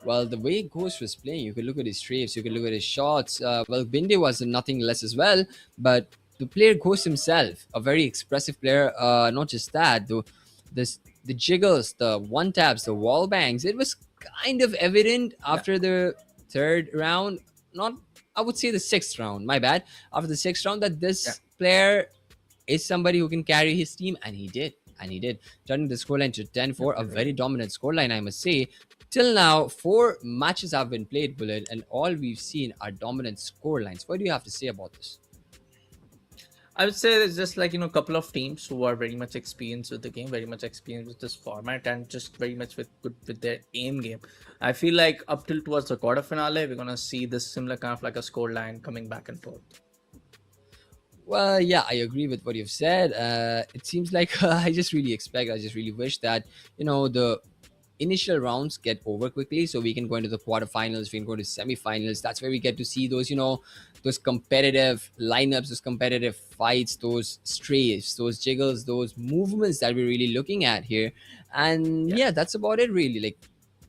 Well, the way Ghost was playing, you could look at his strafes, you could look at his shots. Well, Binde was nothing less as well, but the player Ghost himself, a very expressive player. Not just that, the jiggles, the one taps, the wall bangs. It was kind of evident after the third round. Not, I would say the sixth round. My bad. After the sixth round, that this player is somebody who can carry his team, and he did. And he did, turning the scoreline to 10-4, a very dominant scoreline, I must say. Till now, 4 matches have been played, Bullet, and all we've seen are dominant scorelines. What do you have to say about this? I would say there's just like, a couple of teams who are very much experienced with the game, very much experienced with this format, and just very much good with their aim game. I feel like up till towards the quarter finale, we're going to see this similar kind of like a scoreline coming back and forth. Well, yeah, I agree with what you've said. It seems like I just really wish that, the initial rounds get over quickly so we can go into the quarterfinals, we can go to semifinals. That's where we get to see those, those competitive lineups, those competitive fights, those strays, those jiggles, those movements that we're really looking at here. And yeah, that's about it really. Like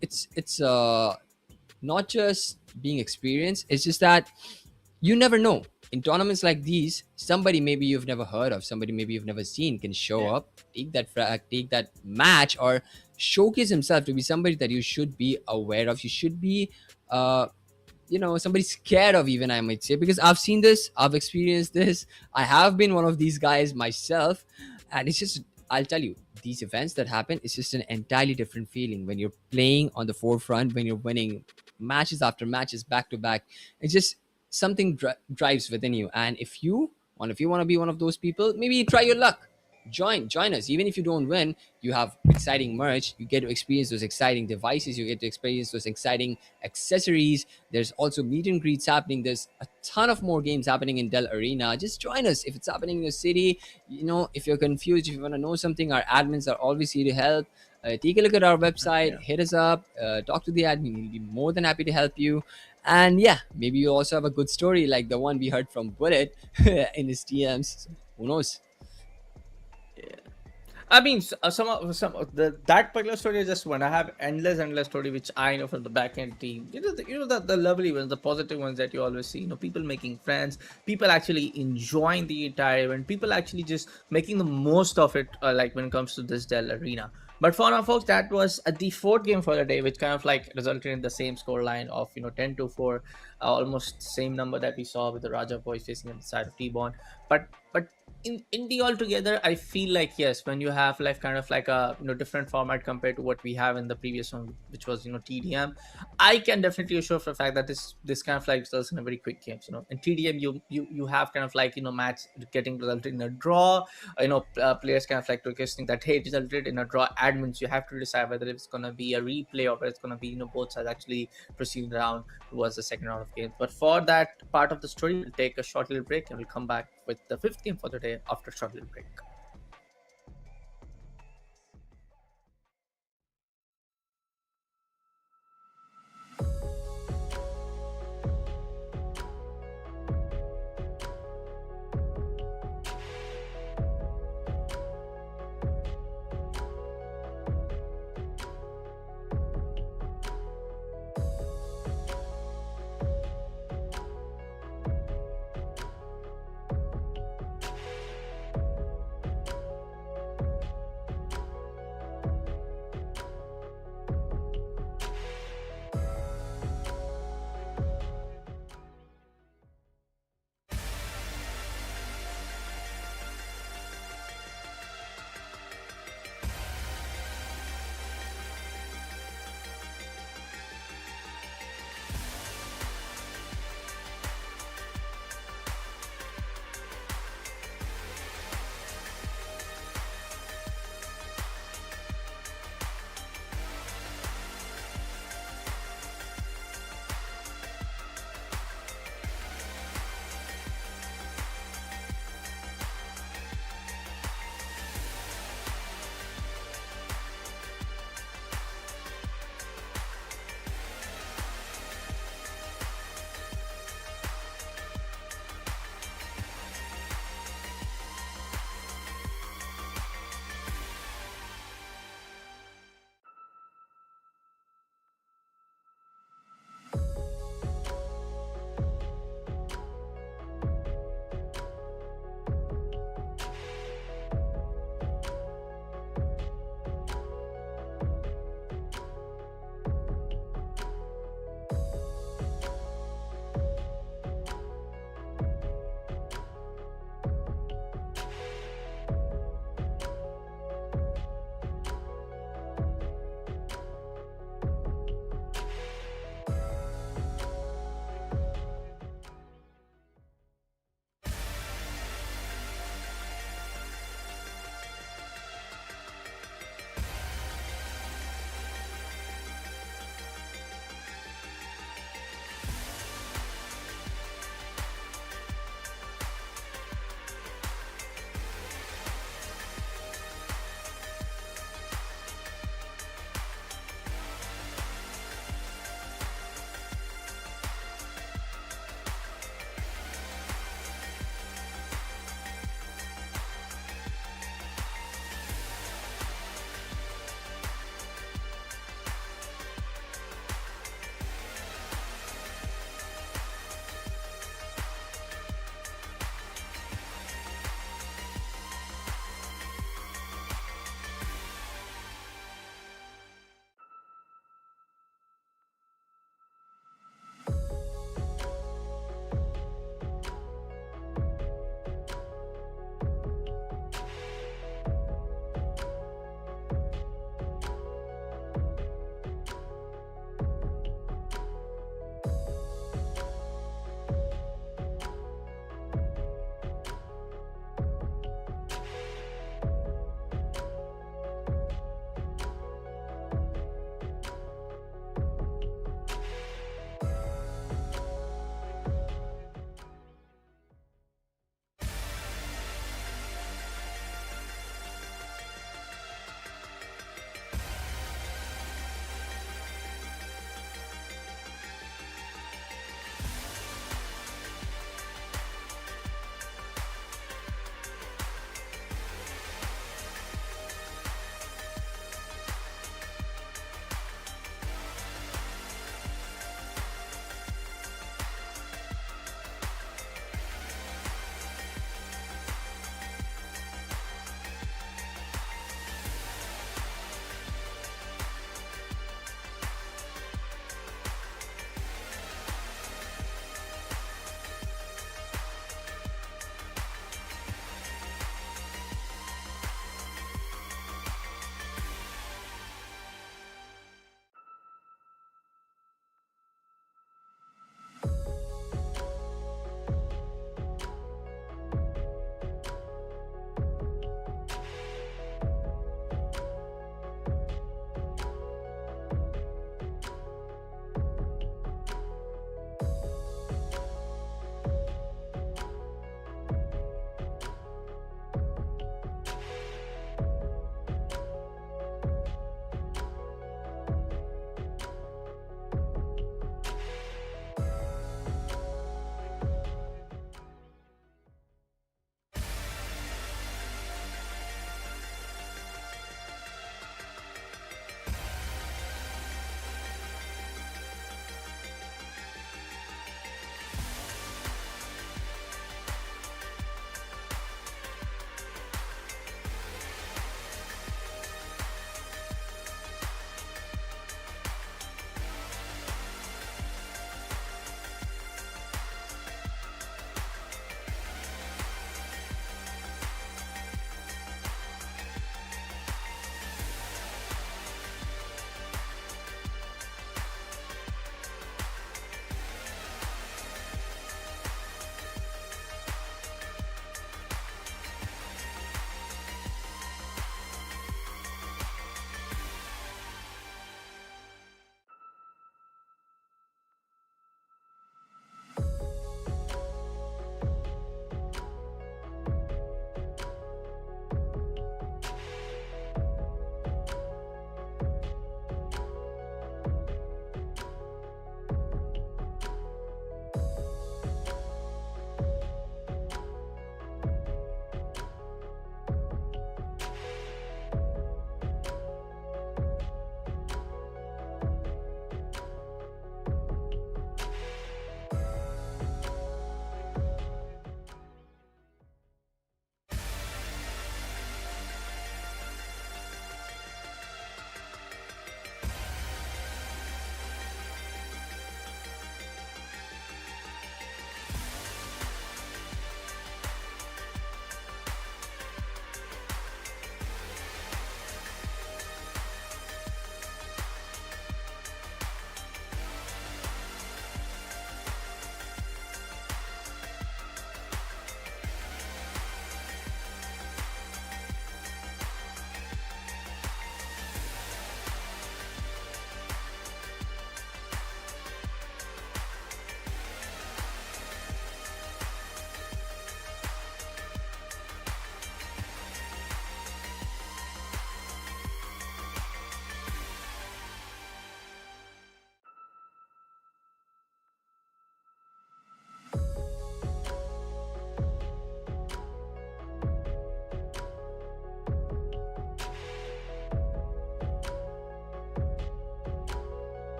it's not just being experienced, it's just that you never know. In tournaments like these, somebody maybe you've never heard of, somebody maybe you've never seen can show up, take that match, or showcase himself to be somebody that you should be aware of. You should be, somebody scared of, even, I might say, because I've seen this, I've experienced this. I have been one of these guys myself, and it's just, I'll tell you, these events that happen, it's just an entirely different feeling when you're playing on the forefront, when you're winning matches after matches back to back. It's just something drives within you, and if you want to be one of those people, maybe try your luck, join us. Even if you don't win, you have exciting merch, you get to experience those exciting devices, you get to experience those exciting accessories. There's also meet and greets happening. There's a ton of more games happening in Dell Arena. Just join us if it's happening in your city. If you're confused, if you want to know something, our admins are always here to help. Take a look at our website, hit us up, talk to the admin. We'll be more than happy to help you. And yeah, maybe you also have a good story like the one we heard from Bullet in his DMs. Who knows? I mean, some of that particular story is just one. I have endless story which I know from the back end team. The lovely ones, the positive ones that you always see. People making friends, people actually enjoying the entire event, people actually just making the most of it. Like when it comes to this Dell Arena. But for now, folks, that was the fourth game for the day, which kind of like resulted in the same score line of 10-4, almost same number that we saw with the Raja boys facing on the side of T-Bone. But in the altogether, I feel like yes, when you have like kind of like a different format compared to what we have in the previous one, which was TDM, I can definitely assure for the fact that this kind of like results in a very quick games. In TDM, you have kind of like match getting resulted in a draw. Players kind of like requesting that, hey, it resulted in a draw. Admins, you have to decide whether it's gonna be a replay or whether it's gonna be both sides actually proceeding down towards the second round of games. But for that part of the story, we'll take a short little break and we'll come back with the fifth game for the day after a short little break.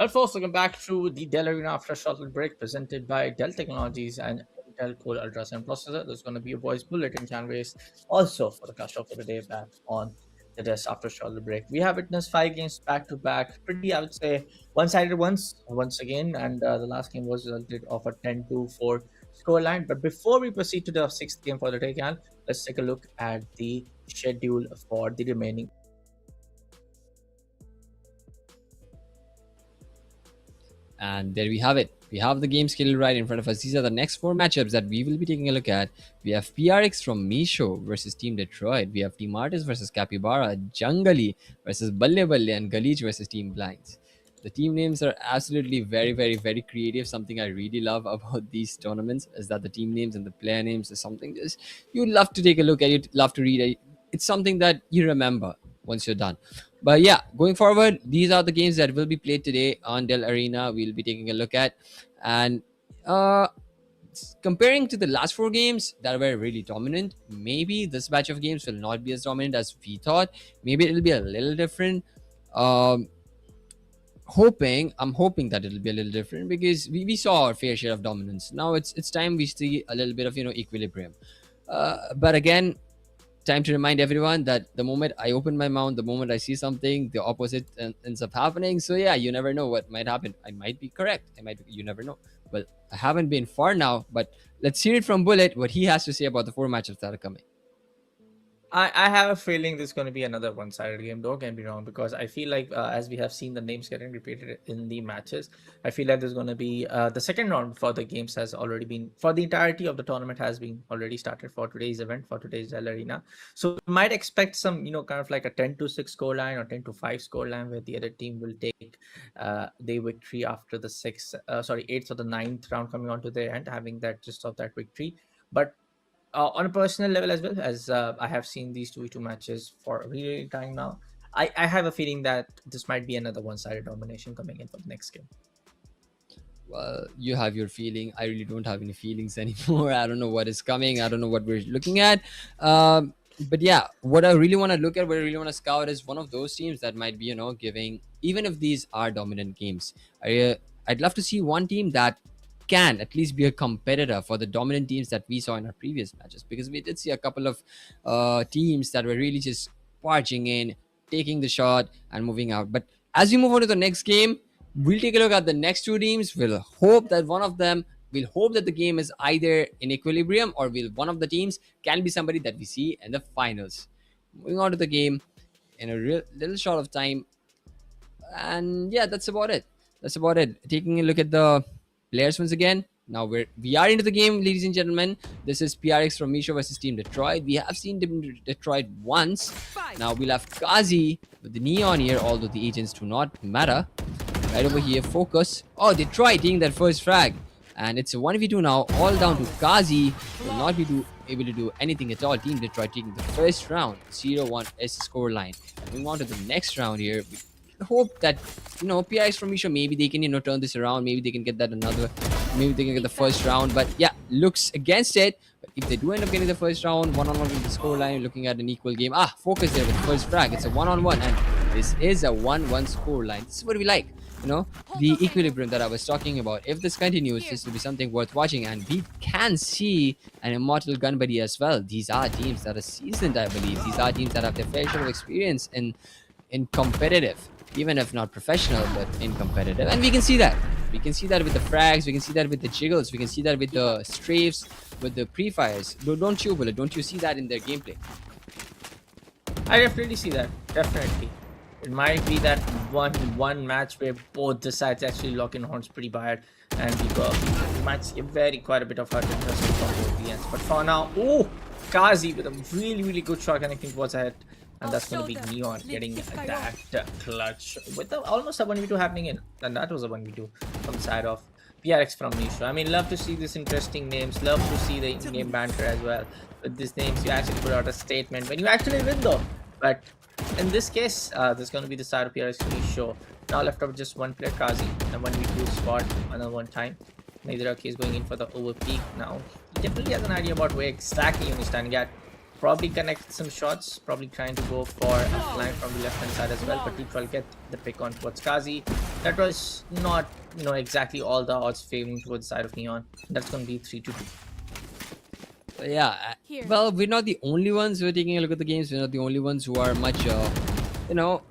Well, folks, welcome back to the Dell Arena after a short break presented by Dell Technologies and Intel Core Ultra 7 processor. There's going to be a voice bullet in Canvas also for the cash of the day back on the desk after a short break. We have witnessed 5 games back to back, pretty, I would say, one sided once again. And the last game was resulted of a 10-4 scoreline. But before we proceed to the sixth game for the day, let's take a look at the schedule for the remaining. And there we have it. We have the game schedule right in front of us. These are the next 4 matchups that we will be taking a look at. We have PRX from Misho versus Team Detroit. We have Team Artist versus Capybara, Jungali versus Balle Balle, and Galich versus Team Blinds. The team names are absolutely very creative. Something I really love about these tournaments is that the team names and the player names is something just you'd love to take a look at. You'd love to read it. It's something that you remember once you're done. But yeah, going forward, these are the games that will be played today on Dell Arena. We'll be taking a look at, and comparing to the last 4 games that were really dominant, maybe this batch of games will not be as dominant as we thought. Maybe it'll be a little different. I'm hoping that it'll be a little different because we saw our fair share of dominance. Now it's time we see a little bit of equilibrium. But again, time to remind everyone that the moment I open my mouth, the moment I see something, the opposite ends up happening. So yeah, you never know what might happen. I might be correct. You never know. Well, I haven't been far now, but let's hear it from Bullet, what he has to say about the 4 matchups that are coming. I have a feeling this is going to be another one-sided game. Don't get me wrong, because I feel like as we have seen the names getting repeated in the matches, I feel like there's going to be the second round for the games has already been for the entirety of the tournament has been already started for today's event, for today's Dell Arena. So we might expect some kind of like a 10-6 scoreline or 10-5 scoreline where the other team will take the victory after the 8th or the 9th round coming onto their end, having that gist of that victory. But on a personal level as well, as I have seen these 2v2 matches for a really time now, I have a feeling that this might be another one-sided domination coming in for the next game. Well, you have your feeling. I really don't have any feelings anymore. I don't know what is coming. I don't know what we're looking at. But yeah, what I really want to look at, what I really want to scout is one of those teams that might be, giving, even if these are dominant games, I'd love to see one team that can at least be a competitor for the dominant teams that we saw in our previous matches, because we did see a couple of teams that were really just barging in, taking the shot and moving out. But as we move on to the next game, we'll take a look at the next 2 teams. We'll hope that the game is either in equilibrium, or one of the teams can be somebody that we see in the finals. Moving on to the game in a little short of time, and yeah, that's about it. Taking a look at the players once again. Now we are into the game, ladies and gentlemen. This is PRX from Misho versus Team Detroit. We have seen Detroit once. Now we'll have Kazi with the neon here, although the agents do not matter. Right over here, focus. Oh, Detroit taking their first frag. And it's a 1v2 now, all down to Kazi. Will not be able to do anything at all. Team Detroit taking the first round. 0-1 is the score line. Moving on to the next round here. Hope that PIs from Misha, maybe they can turn this around, maybe they can get maybe they can get the first round. But yeah, looks against it. But if they do end up getting the first round, 1-1 with the scoreline, looking at an equal game. Focus there with the first frag. It's a 1-on-1, and this is a 1-1 scoreline. This is what we like, the equilibrium that I was talking about. If this continues, this will be something worth watching, and we can see an immortal gun buddy as well. These are teams that are seasoned, I believe. These are teams that have their fair share of experience in competitive, even if not professional, but in competitive. And we can see that with the frags, we can see that with the jiggles, we can see that with the strafes, with the pre-fires. Don't you, Bullet? Don't you see that in their gameplay? I definitely see that. Definitely, it might be that one match where both the sides actually lock in horns pretty bad, and we might see quite a bit of hurt interest from both the ends. But for now, Kazi with a really good shot connecting towards the head. And that's going to be Neon getting that clutch with almost a 1v2 happening in. And that was a 1v2 from the side of PRX from Misha. I mean, love to see these interesting names. Love to see the in-game banter as well. With these names, you actually put out a statement when you actually win though. But in this case, there's going to be the side of PRX from Misha. Now left up just one player, Kazi. And 1v2 spot another one time. Neither is going in for the overpeak now. He definitely has an idea about where exactly he's standing at. probably connect some shots, probably trying to go for a flank from the left hand side as well, but Detroit get the pick on towards Kazi. That was not, exactly all the odds favoring towards the side of Neon. That's going to be 3-2. Yeah, Here. well, we're not the only ones who are taking a look at the games. We're not the only ones who are much,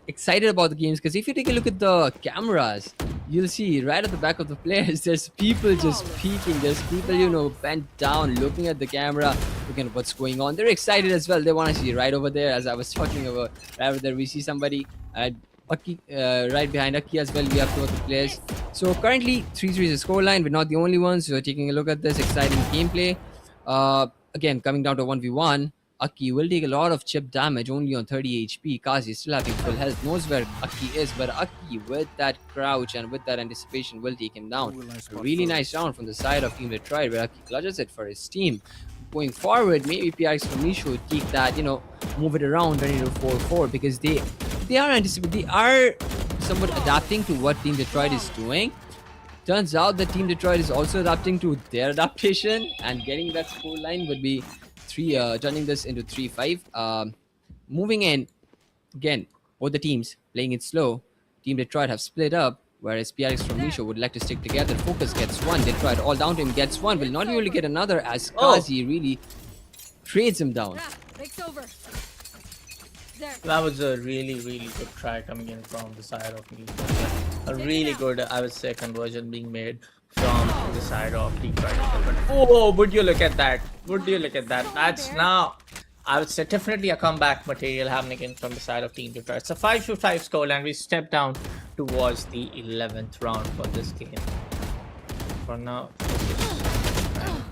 excited about the games. Because if you take a look at the cameras, you'll see right at the back of the players, there's people just peeking. There's people, bent down, looking at the camera, looking at what's going on. They're excited as well. They want to see right over there, as I was talking about. Right over there, we see somebody. Aki, right behind Aki as well, we have two of the players. So currently, 3-3 is the scoreline. We're not the only ones who are taking a look at this exciting gameplay. Again, coming down to 1v1, Aki will take a lot of chip damage only on 30 HP. Kazi still having full health, knows where Aki is, but Aki with that crouch and with that anticipation will take him down. A really nice round from the side of Team Detroit where Aki clutches it for his team. Going forward, maybe PRX from Misho would take that, move it around, turn it into 4-4 because they are somewhat adapting to what Team Detroit is doing. Turns out that Team Detroit is also adapting to their adaptation, and getting that score line would be turning this into 3-5. Moving in, again, both the teams playing it slow. Team Detroit have split up, whereas PRX from Misho would like to stick together. Focus gets one, Detroit all down to him gets one, will not be able to get another as Kazi really trades him down. Breaks over. There. That was a really, really good try coming in from the side of me. A really good, I would say, conversion being made from the side of Detroit. But would you look at that? Would you look at that? That's now, I would say, definitely a comeback material happening in from the side of Team Detroit. It's a 5-5 score, and we step down towards the 11th round for this game. For now,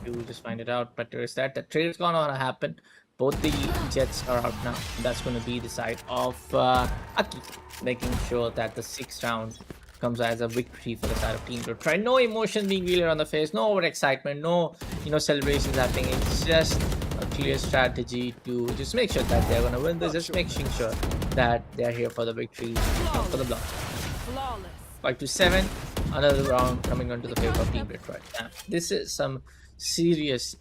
we'll just find it out. But there is that. The trade is gonna happen. Both the Jets are out now. That's going to be the side of Aki, making sure that the 6th round comes as a victory for the side of Team Detroit. No emotion being revealed on the face, no over excitement, no celebrations happening. It's just a clear strategy to just make sure that they're going to win this. Just making sure that they're here for the victory, not for the block. Flawless. 5-7, another round coming onto the favor of Team Detroit. Yeah, this is some serious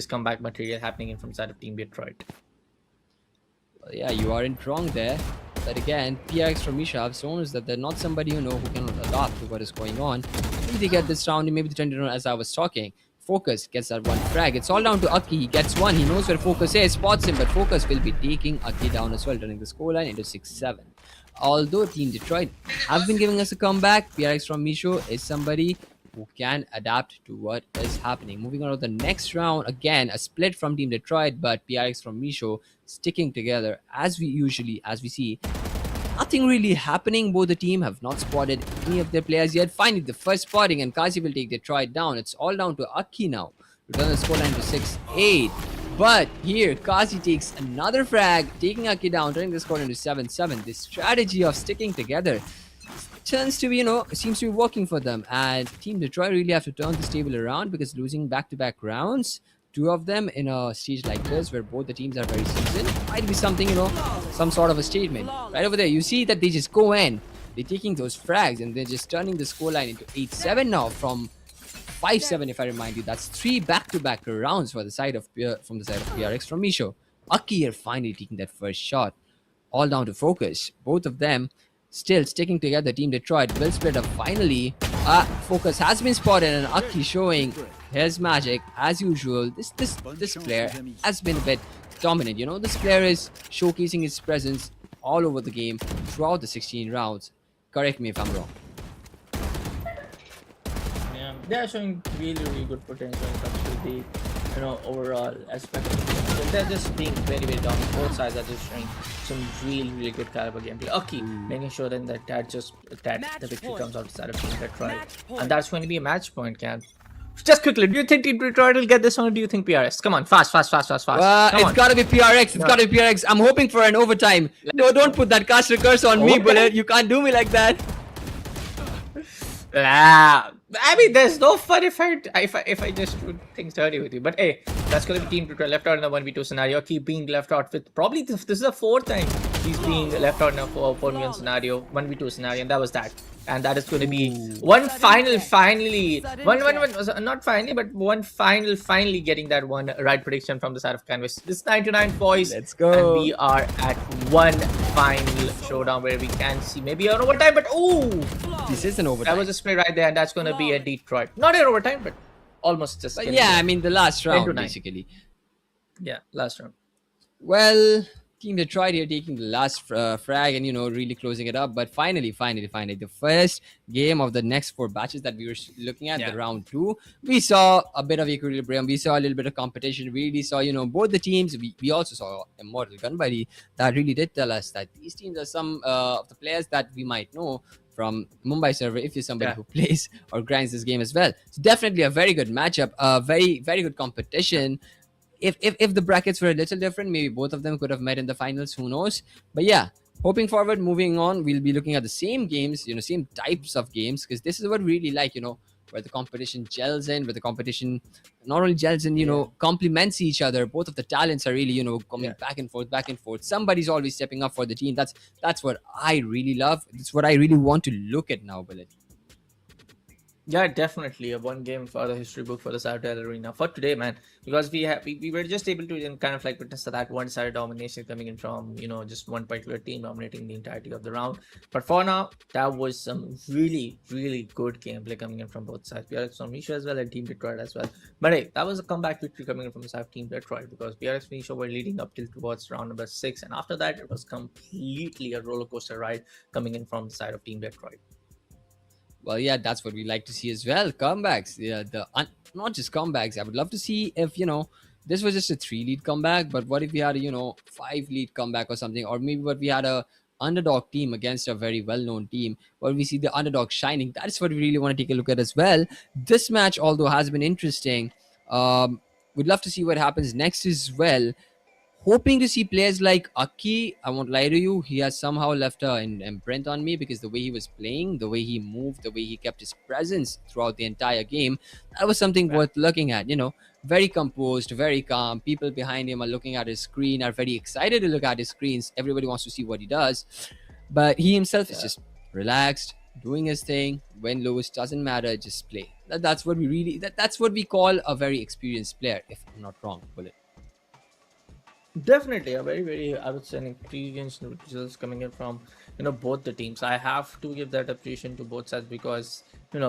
comeback material happening in from the side of Team Detroit. Well, yeah, you aren't wrong there. But again, PRX from Misha have shown us that they're not somebody who can adapt to what is going on. Maybe they get this round, maybe they turn it around as I was talking. Focus gets that one frag. It's all down to Aki. He gets one. He knows where Focus is, spots him, but Focus will be taking Aki down as well, turning the scoreline into 6-7. Although Team Detroit have been giving us a comeback, PRX from Misho is somebody who can adapt to what is happening. Moving on to the next round, again, a split from Team Detroit, but PRX from Misho sticking together as we see. Nothing really happening. Both the team have not spotted any of their players yet. Finally, the first spotting, and Kazi will take Detroit down. It's all down to Aki now. Return the scoreline to 6-8. But here, Kazi takes another frag, taking Aki down, turning the score into 7-7. This strategy of sticking together turns to be, seems to be working for them. And Team Detroit really have to turn this table around because losing back-to-back rounds, two of them in a stage like this where both the teams are very seasoned, might be something, some sort of a statement. Right over there, you see that they just go in. They're taking those frags and they're just turning the scoreline into 8-7 now from 5-7, if I remind you. That's 3 back-to-back rounds for the side of from the side of PRX from Misho. Aki here finally taking that first shot. All down to Focus. Both of them still sticking together. Team Detroit will split up finally. Focus has been spotted and Aki showing his magic as usual. This player has been a bit dominant. This player is showcasing his presence all over the game throughout the 16 rounds. Correct me if I'm wrong. Yeah, they are showing really good potential when it comes to the overall aspect of the game. They're just being very dominant. Both sides are just showing some really good caliber gameplay. Aki making sure then that the victory comes out the side of Team Detroit, and that's going to be a match point, Cam. Just quickly, do you think Team Detroit will get this one, or do you think PRX? Come on, fast. It's gotta be PRX. Gotta be PRX. I'm hoping for an overtime. No, don't put that caster curse on me, Bullet. You can't do me like that. I mean, there's no fun if I just do things dirty with you. But hey, that's gonna be Team Detroit left out in the 1v2 scenario. Keep being left out with probably this is the 4th time he's being left out in a 4v1 scenario, 1v2 scenario, and that was that. And that is going to be Ooh. one Sudden final, death. finally, Sudden one, not finally, but one final, finally getting that one right prediction from the side of Canvas. This is 99 points, Let's and go. we are at one final showdown where we can see maybe an overtime, but oh, This is an that overtime. was a spray right there, and that's going to be a Detroit. Not an overtime, but almost just But getting yeah, there. I mean the last 10 to round 9. basically. Yeah, last round. Well, Team Detroit here taking the last frag and really closing it up. But finally, the first game of the next 4 batches that we were looking at, the Yeah. round 2, we saw a bit of equilibrium. We saw a little bit of competition. We really saw both the teams. We also saw Immortal Gun Buddy that really did tell us that these teams are some of the players that we might know from Mumbai server if you're somebody Yeah. who plays or grinds this game as well. So definitely a very good matchup, a very very good competition. If the brackets were a little different, maybe both of them could have met in the finals. Who knows? But yeah, hoping forward, moving on, we'll be looking at the same games, same types of games, because this is what we really like, where the competition gels in, where the competition not only gels in, Yeah. complements each other. Both of the talents are really, coming Yeah. back and forth, back and forth. Somebody's always stepping up for the team. That's what I really love. It's what I really want to look at now, Bullet. Yeah, definitely a one game for the history book for the Dell Arena for today, man. Because we were just able to kind of like witness that one sided domination coming in from just one particular team dominating the entirety of the round. But for now, that was some really really good gameplay coming in from both sides. BRX from Misha as well and Team Detroit as well. But hey, that was a comeback victory coming in from the side of Team Detroit because BRX and Misha were leading up till towards round number 6, and after that it was completely a roller coaster ride coming in from the side of Team Detroit. Well, yeah, that's what we like to see as well. Comebacks, yeah, not just comebacks. I would love to see if this was just a 3 lead comeback, but what if we had a 5 lead comeback or something, or maybe what we had a underdog team against a very well-known team, where we see the underdog shining. That's what we really want to take a look at as well. This match, although has been interesting, we'd love to see what happens next as well. Hoping to see players like Aki. I won't lie to you, he has somehow left an imprint on me because the way he was playing, the way he moved, the way he kept his presence throughout the entire game, that was something worth looking at. Very composed, very calm. People behind him are looking at his screen, are very excited to look at his screens. Everybody wants to see what he does, but he himself is just relaxed, doing his thing. Win, lose, doesn't matter, just play. That's what we really. That's what we call a very experienced player, if I'm not wrong, Bullet. Definitely a very, very, I would say, an experienced individuals coming in from both the teams. I have to give that appreciation to both sides because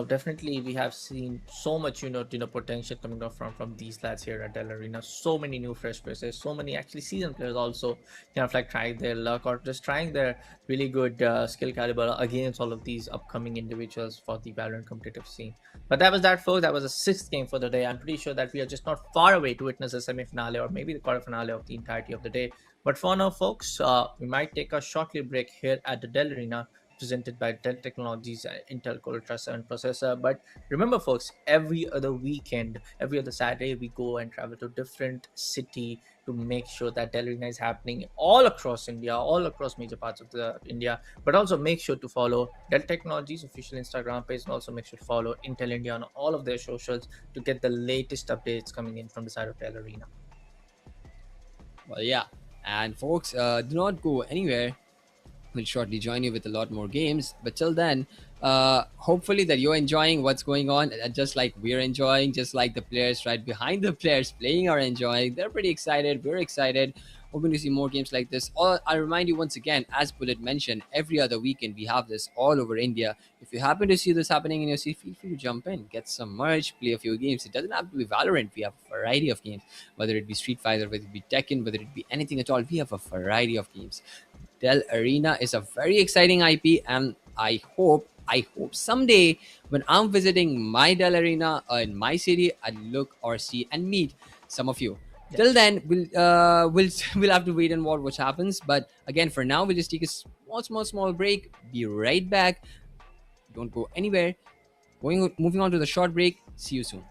definitely we have seen so much potential coming up from these lads here at Dell Arena. So many new fresh faces, so many actually seasoned players also like trying their luck or just trying their really good skill caliber against all of these upcoming individuals for the VALORANT competitive scene. But that was that, folks. That was the 6th game for the day. I'm pretty sure that we are just not far away to witness the semi-finale or maybe the quarter-finale of the entirety of the day. But for now, folks, we might take a short little break here at the Dell Arena, presented by Dell Technologies Intel Core Ultra 7 processor. But remember, folks, every other weekend, every other Saturday, we go and travel to different city to make sure that Dell Arena is happening all across India, all across major parts of the India. But also make sure to follow Dell Technologies official Instagram page, and also make sure to follow Intel India on all of their socials to get the latest updates coming in from the side of Dell Arena. Well, yeah. And folks, do not go anywhere. We'll shortly join you with a lot more games. But till then, hopefully that you're enjoying what's going on, just like we're enjoying, just like the players right behind the players playing are enjoying. They're pretty excited. We're excited. Hoping to see more games like this. I'll remind you once again, as Bullet mentioned, every other weekend we have this all over India. If you happen to see this happening in your city, feel free to jump in, get some merch, play a few games. It doesn't have to be Valorant. We have a variety of games, whether it be Street Fighter, whether it be Tekken, whether it be anything at all. We have a variety of games. Dell Arena is a very exciting IP, and I hope someday when I'm visiting my Dell Arena in my city, I'll look or see and meet some of you. Till then, we'll have to wait and watch what happens. But again, for now, we'll just take a small break. Be right back. Don't go anywhere. Moving on to the short break. See you soon.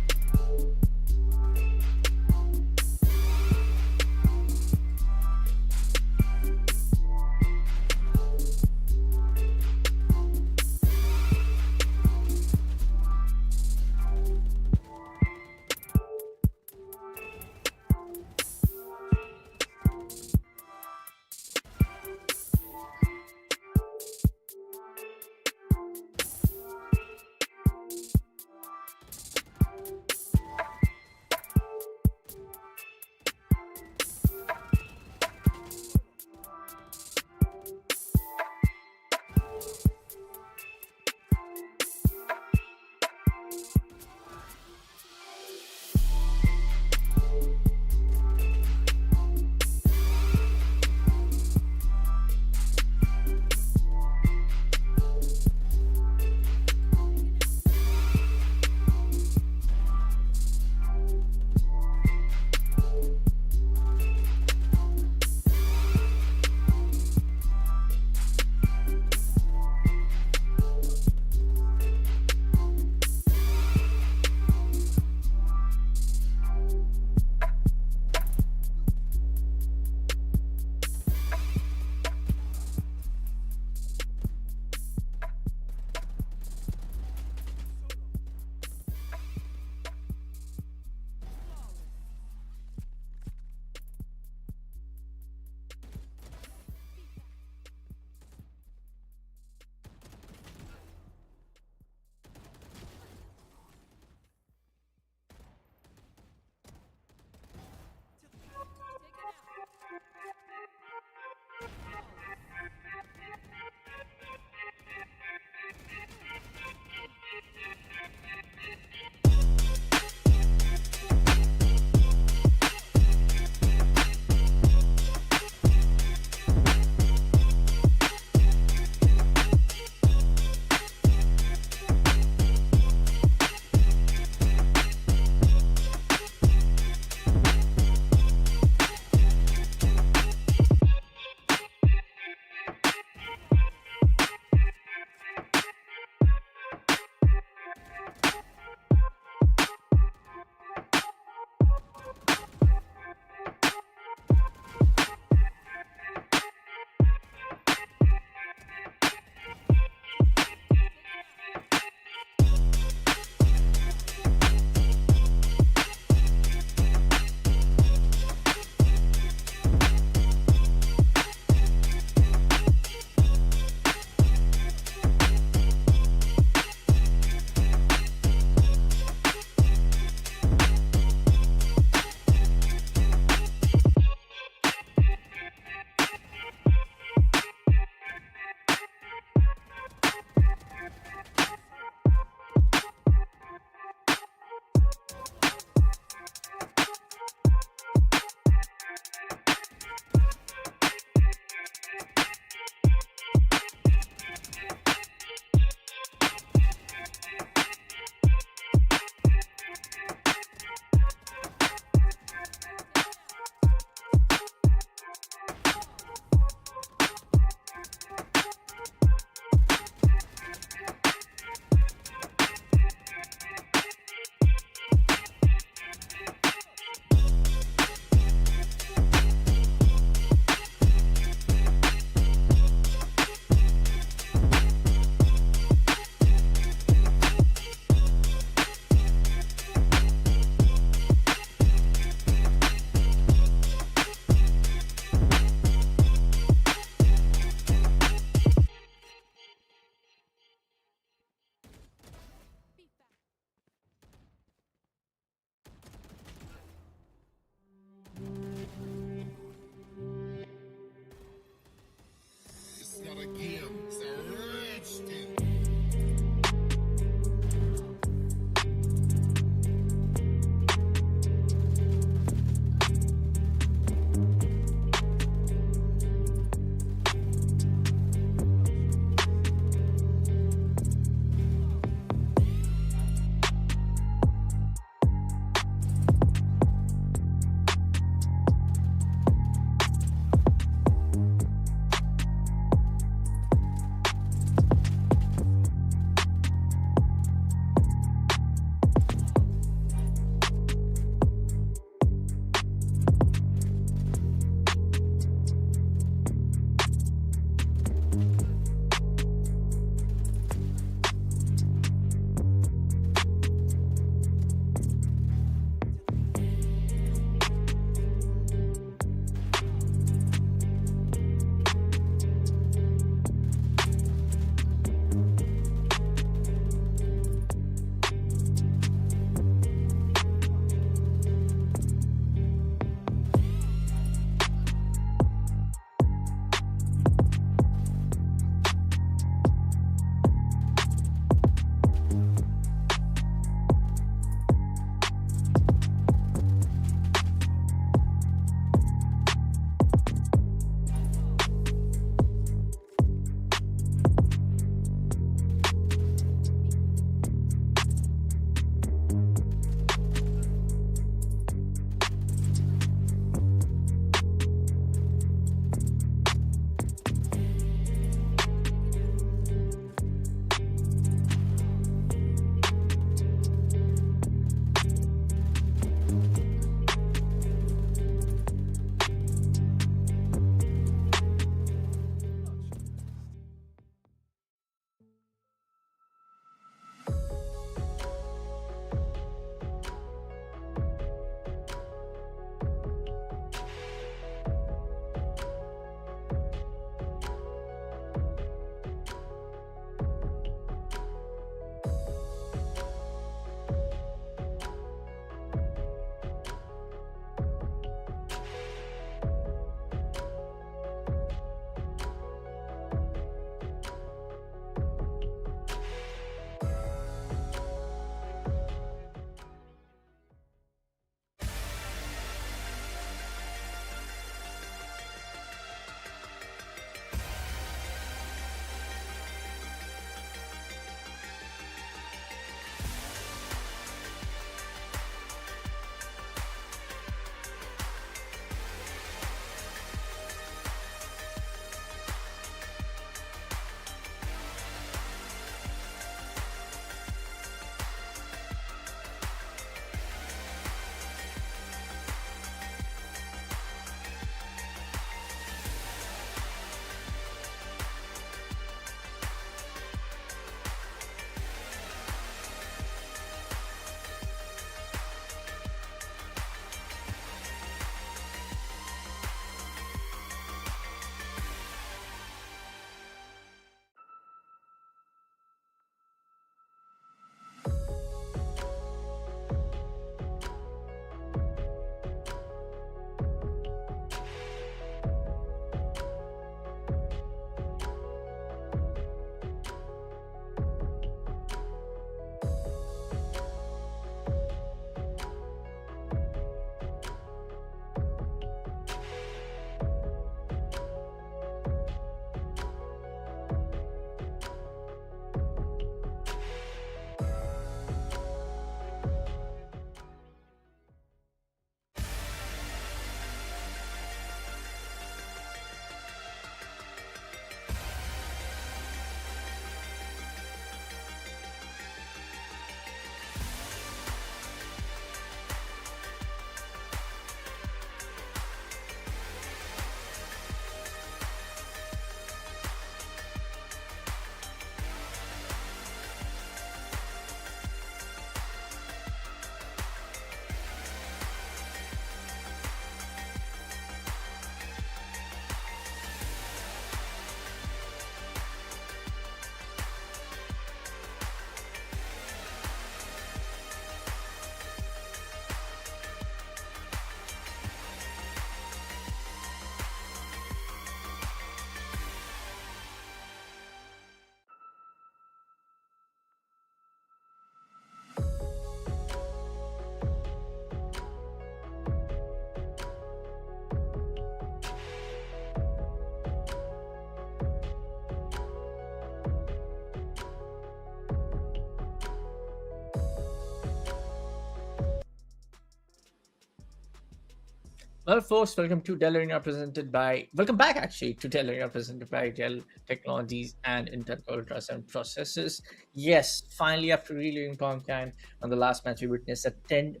Well, folks, welcome to Dell Arena presented by. Welcome back, actually, to Dell Arena presented by Dell Technologies and Intel Ultra 7 processors. Yes, finally, after really long time, on the last match, we witnessed a 10-9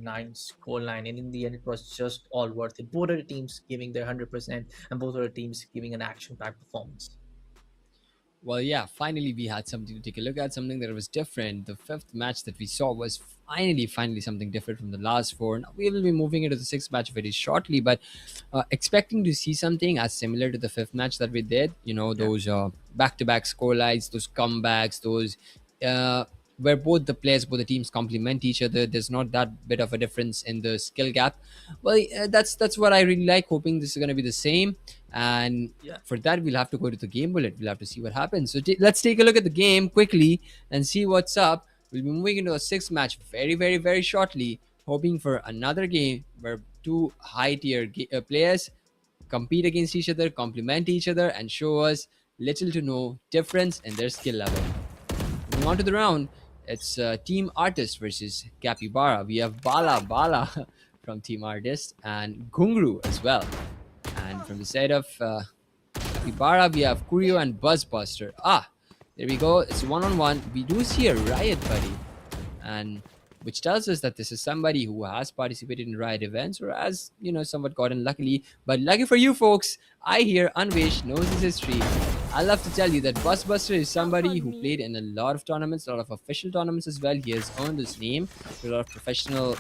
scoreline, and in the end, it was just all worth it. Both of the teams giving their 100%, and both of the teams giving an action-packed performance. Well, yeah, finally we had something to take a look at, something that was different. The fifth match that we saw was finally something different from the last four. Now we will be moving into the sixth match very shortly, but expecting to see something as similar to the fifth match that we did. You know, those back-to-back score lines, those comebacks, those where both the teams complement each other. There's not that bit of a difference in the skill gap. Well, that's what I really like. Hoping this is going to be the same. And Yeah. for that, we'll have to go to the game bullet. We'll have to see what happens. So let's take a look at the game quickly and see what's up. We'll be moving into a sixth match very shortly, hoping for another game where two high-tier players compete against each other, complement each other, and show us little to no difference in their skill level. Moving on to the round, it's Team Artist versus Capybara. We have Bala from Team Artist and Gungru as well. And from the side of Capybara, we have Kurio and Buzzbuster. There we go. It's one-on-one. We do see a Riot buddy, and which tells us that this is somebody who has participated in Riot events or has, somewhat gotten luckily. But lucky for you folks, I hear Anvesh knows his history. I love to tell you that Buzzbuster is somebody who played in a lot of tournaments, a lot of official tournaments as well. He has earned his name to a lot of professional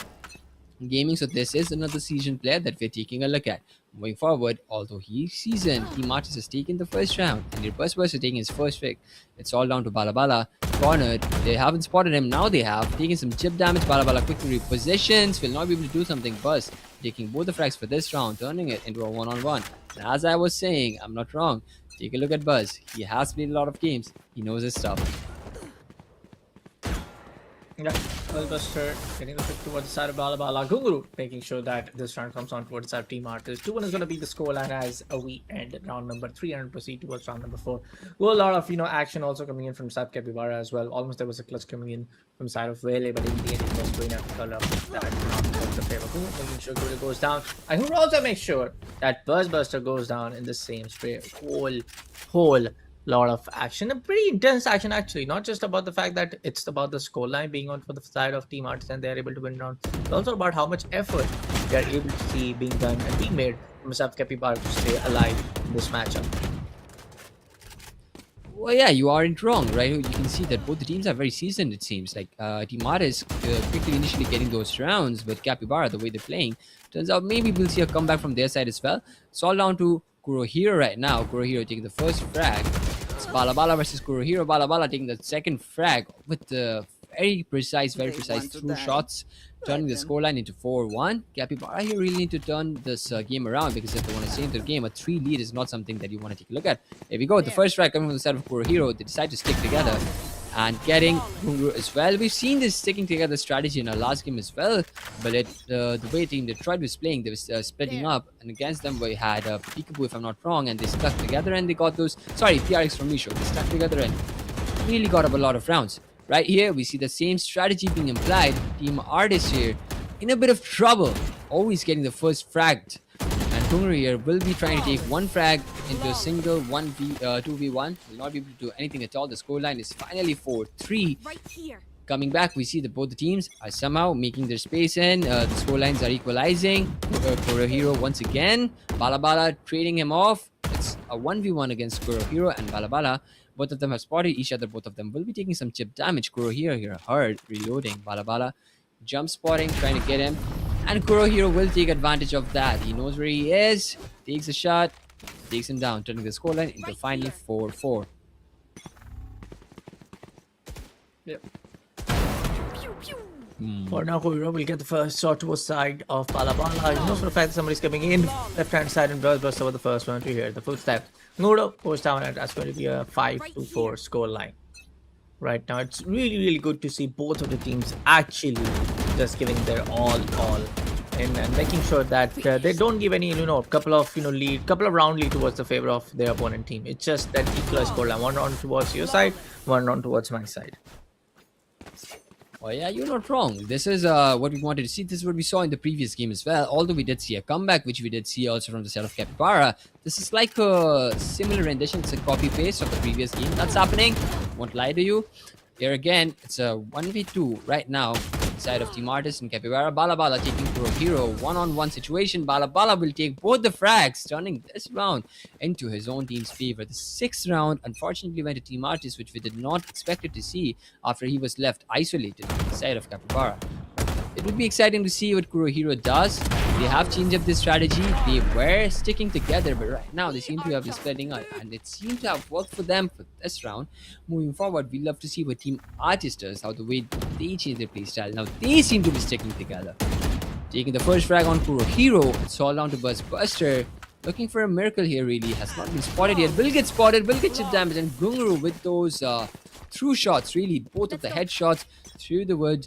gaming. So this is another seasoned player that we're taking a look at. Moving forward, although he's seasoned, Team Artist has taken the first round and the Buzzbuster taking his first pick. It's all down to Bala cornered. They haven't spotted him. Now they have taken some chip damage. Bala quickly repositions. Will not be able to do something. Buzz taking both the frags for this round, turning it into a one-on-one. And as I was saying, I'm not wrong. Take a look at Buzz. He has played a lot of games. He knows his stuff. Yeah, Bullbuster getting the pick towards the side of Bala Gunguru, making sure that this round comes on towards the side of Team Artist. 2-1 is going to be the scoreline as we end round number 3 and proceed towards round number 4. Well, a lot of action also coming in from side Capybara as well. Almost there was a clutch coming in from side of Vele, but in the end it was going after color that not in the favor. Guru making sure Guru goes down. And Guru also makes sure that Buzzbuster goes down in the same spray. Whole lot of action, a pretty intense action actually, not just about the fact that it's about the scoreline being on for the side of Team Artist and they're able to win round, but also about how much effort they are able to see being done and being made from South Capybara to stay alive in this matchup. Well, yeah, you aren't wrong, right? You can see that both the teams are very seasoned, it seems. Like, Team Artist quickly initially getting those rounds, but Capybara, the way they're playing, turns out maybe we'll see a comeback from their side as well. It's all down to Kurohiro right now. Kurohiro taking the first frag. It's Bala versus Kurohiro. Bala taking the second frag with the very precise through shots, turning the scoreline into 4-1. Capybara here really need to turn this game around, because if they want to save their game, a 3 lead is not something that you want to take a look at. Here we go. The first frag coming from the side of Kurohiro. They decide to stick together and getting Gunguru as well. We've seen this sticking together strategy in our last game as well, but the way Team Detroit was playing, they was splitting up, and against them we had Peekaboo, if I'm not wrong, and they stuck together and they got those, PRX from Misho, they stuck together and really got up a lot of rounds. Right here, we see the same strategy being implied. Team Artist here in a bit of trouble, always getting the first fragged. And Gunguru here will be trying to take one frag into a single 2v1. Will not be able to do anything at all. The scoreline is finally 4-3. Right here. Coming back, we see that both the teams are somehow making their space in. The scorelines are equalizing. Kurohiro once again. Bala trading him off. It's a 1v1 against Kurohiro and Bala. Both of them have spotted each other. Both of them will be taking some chip damage. Kurohiro here hard, reloading. Bala jump spotting, trying to get him. And Kurohiro will take advantage of that. He knows where he is. Takes a shot. Takes him down, turning the scoreline into finally 4-4. Yep. For now, Kurohiro will get the first shot towards the side of Bala. He knows for the fact that somebody's coming in left-hand side and Buzzbuster over the first one to hear the footstep. Gunguru goes down, and that's going to be a 5-4 score line. Right now, it's really good to see both of the teams actually just giving their all in and making sure that they don't give any couple of round lead towards the favor of their opponent team. It's just that equal scoreline, one round towards your side, one round towards my side. Oh yeah, you're not wrong. This is what we wanted to see. This is what we saw in the previous game as well. Although we did see a comeback, which we did see also from the side of Capybara. This is like a similar rendition. It's a copy paste of the previous game that's happening. Won't lie to you. Here again, it's a 1v2 right now. Side of Team Artist and Capybara. Bala Bala taking Kuro Hero. One-on-one situation. Bala Bala will take both the frags, turning this round into his own team's favor. The 6th round unfortunately went to Team Artist, which we did not expect it to see after he was left isolated on the side of Capybara. It would be exciting to see what Kuro Hero does. They have changed up this strategy. They were sticking together, but right now they seem to have been splitting out, and it seems to have worked for them for this round. Moving forward, we love to see what Team Artist does, how the way they change their playstyle. Now they seem to be sticking together. Taking the first frag on Kuro Hero, it's all down to Buster. Looking for a miracle here, really. Has not been spotted yet. Will get spotted, will get chip damage, and Gunguru with those through shots, really, both of the headshots through the wood,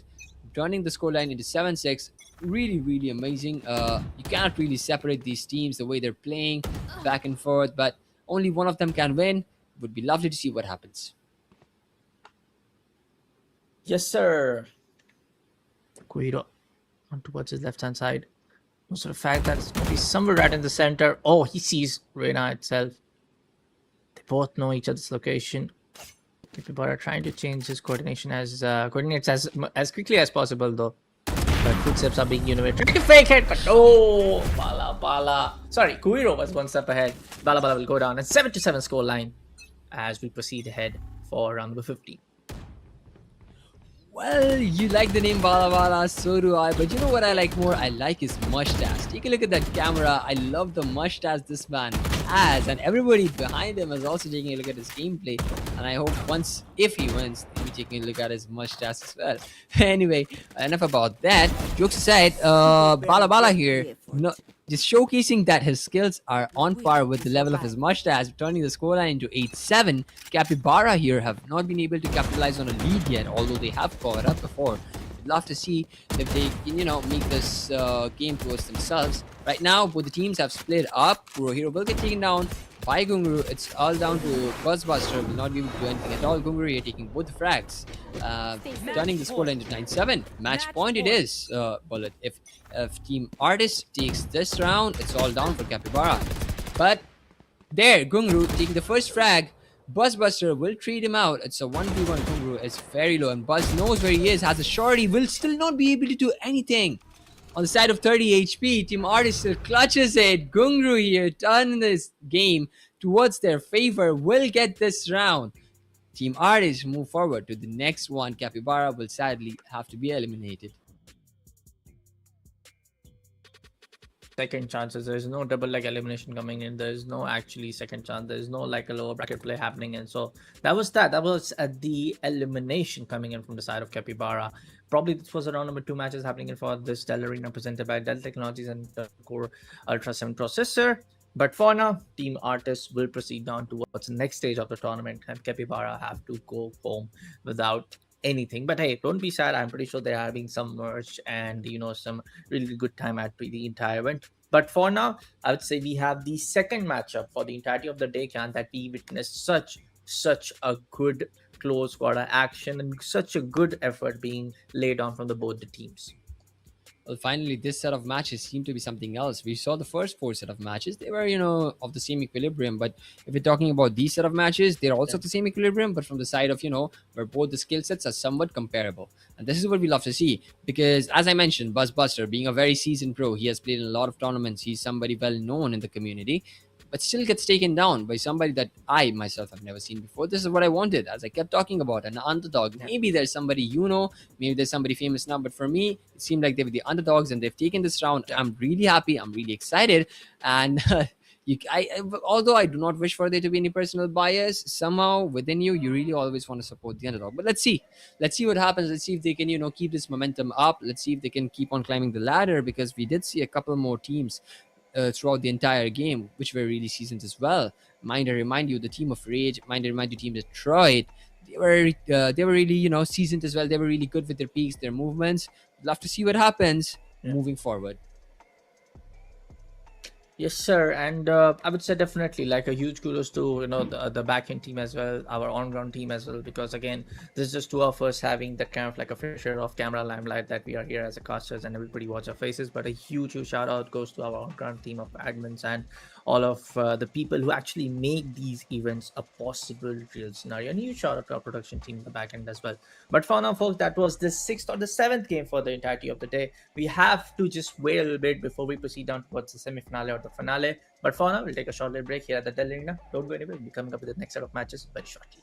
turning the scoreline into 7-6. Really amazing. You cannot really separate these teams the way they're playing back and forth, but only one of them can win. Would be lovely to see what happens. Yes, sir. Guido on towards his left hand side. Most of the fact that it's going to be somewhere right in the center. Oh, he sees Reina itself. They both know each other's location. Capybara trying to change his coordination coordinates as quickly as possible though. But footsteps are being innovated. Trying to fake it, but oh, Bala. Sorry, Kuiro was one step ahead. Bala will go down and 7-7 score line as we proceed ahead for round number 50. Well, you like the name Bala Bala, so do I. But you know what I like more? I like his mustache. Take a look at that camera. I love the mustache this man has. And everybody behind him is also taking a look at his gameplay. And I hope if he wins, he'll be taking a look at his mustache as well. Anyway, enough about that. Jokes aside, Bala Bala here, just showcasing that his skills are on par with the level of his mustache, turning the scoreline into 8-7. Capybara here have not been able to capitalize on a lead yet, although they have caught up before. We'd love to see if they can, make this game towards themselves. Right now, both the teams have split up. Kuro Hero will get taken down by Gunguru. It's all down to Buzzbuster. Will not be able to do anything at all. Gunguru here taking both the frags, turning the scoreline to 9-7. Match point it is. Bullet. If Team Artist takes this round, it's all down for Capybara. But there, Gunguru taking the first frag. Buzzbuster will treat him out. It's a 1v1. Gunguru is very low, and Buzz knows where he is. Has a shorty. Will still not be able to do anything. On the side of 30 HP, Team Artist still clutches it. Gunguru here, turning this game towards their favor, will get this round. Team Artist move forward to the next one. Capybara will sadly have to be eliminated. Second chances. There's no double leg elimination coming in. There's no actually second chance. There's no like a lower bracket play happening. And so that was the elimination coming in from the side of Capybara. Probably this was around number 2 matches happening in for this Dell Arena presented by Dell Technologies and the Core Ultra 7 processor. But for now, Team Artists will proceed down towards the next stage of the tournament, and Capybara have to go home without anything. But hey, don't be sad. I'm pretty sure they're having some merch and some really good time at the entire event. But for now, I would say we have the second matchup for the entirety of the day, can that we witnessed such a good close quarter action and such a good effort being laid on from both the teams. Well, finally, this set of matches seemed to be something else. We saw the first 4 set of matches. They were, of the same equilibrium. But if we're talking about these set of matches, they're also the same equilibrium, but from the side of, where both the skill sets are somewhat comparable. And this is what we love to see. Because, as I mentioned, Buzzbuster, being a very seasoned pro, he has played in a lot of tournaments. He's somebody well known in the community, but still gets taken down by somebody that I myself have never seen before. This is what I wanted, as I kept talking about, an underdog. Maybe there's somebody maybe there's somebody famous now, but for me, it seemed like they were the underdogs and they've taken this round. I'm really happy, I'm really excited, and although I do not wish for there to be any personal bias, somehow within you really always want to support the underdog. But let's see what happens. Let's see if they can keep this momentum up. Let's see if they can keep on climbing the ladder, because we did see a couple more teams throughout the entire game, which were really seasoned as well. Mind I remind you, the team of Rage. Mind I remind you, Team Detroit. They were really seasoned as well. They were really good with their peaks, their movements. Love to see what happens moving forward. Yes, sir, and I would say definitely like a huge kudos to the back end team as well, our on ground team as well, because again, this is just two of us having that kind of like a fair share of camera limelight that we are here as a casters and everybody watch our faces. But a huge shout out goes to our on ground team of admins and all of the people who actually make these events a possible real scenario. And huge shout out to our production team in the back end as well. But for now, folks, that was the sixth or the seventh game for the entirety of the day. We have to just wait a little bit before we proceed down towards the semi-finale or the finale. But for now, we'll take a short little break here at the Dell Arena. Don't go anywhere. We'll be coming up with the next set of matches very shortly.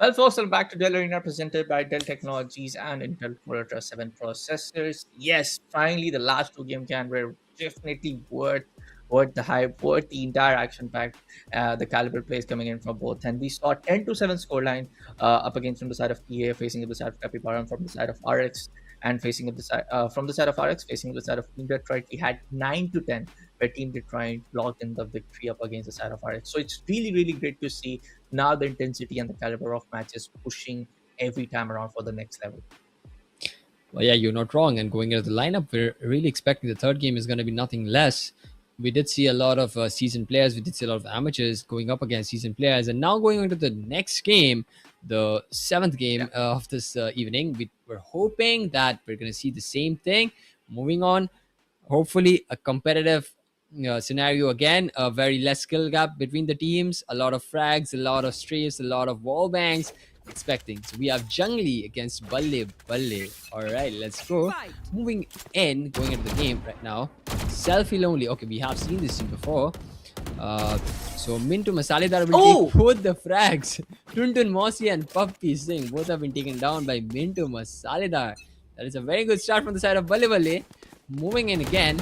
Well, folks, welcome back to Dell Arena, presented by Dell Technologies and Intel Core Ultra 7 processors. Yes, finally, the last two game can were definitely worth the hype, worth the entire action pack, the caliber plays coming in from both. And we saw 10-7 scoreline up against from the side of EA, facing the side of Capybara, and from the side of RX, and facing the side from the side of RX, facing the side of Team Detroit. We had 9-10, where Team Detroit locked in the victory up against the side of RX. So it's really, really great to see now the intensity and the caliber of matches pushing every time around for the next level. Well, yeah, you're not wrong. And going into the lineup, we're really expecting the third game is going to be nothing less. We did see a lot of seasoned players. We did see a lot of amateurs going up against seasoned players. And now going into the next game, the seventh game of this evening, we're hoping that we're going to see the same thing. Moving on, hopefully a competitive scenario again, a very less skill gap between the teams, a lot of frags, a lot of strays, a lot of wall bangs. Expecting. So we have Jungli against Balle Balle. All right, let's go. Fight. Moving in, going into the game right now. Selfie lonely. Okay, we have seen this scene before. So Mintu Masalidar will take both the frags. Tuntun Mossy and Puppy Singh both have been taken down by Mintu Masalidar. That is a very good start from the side of Balle Balle. Moving in again.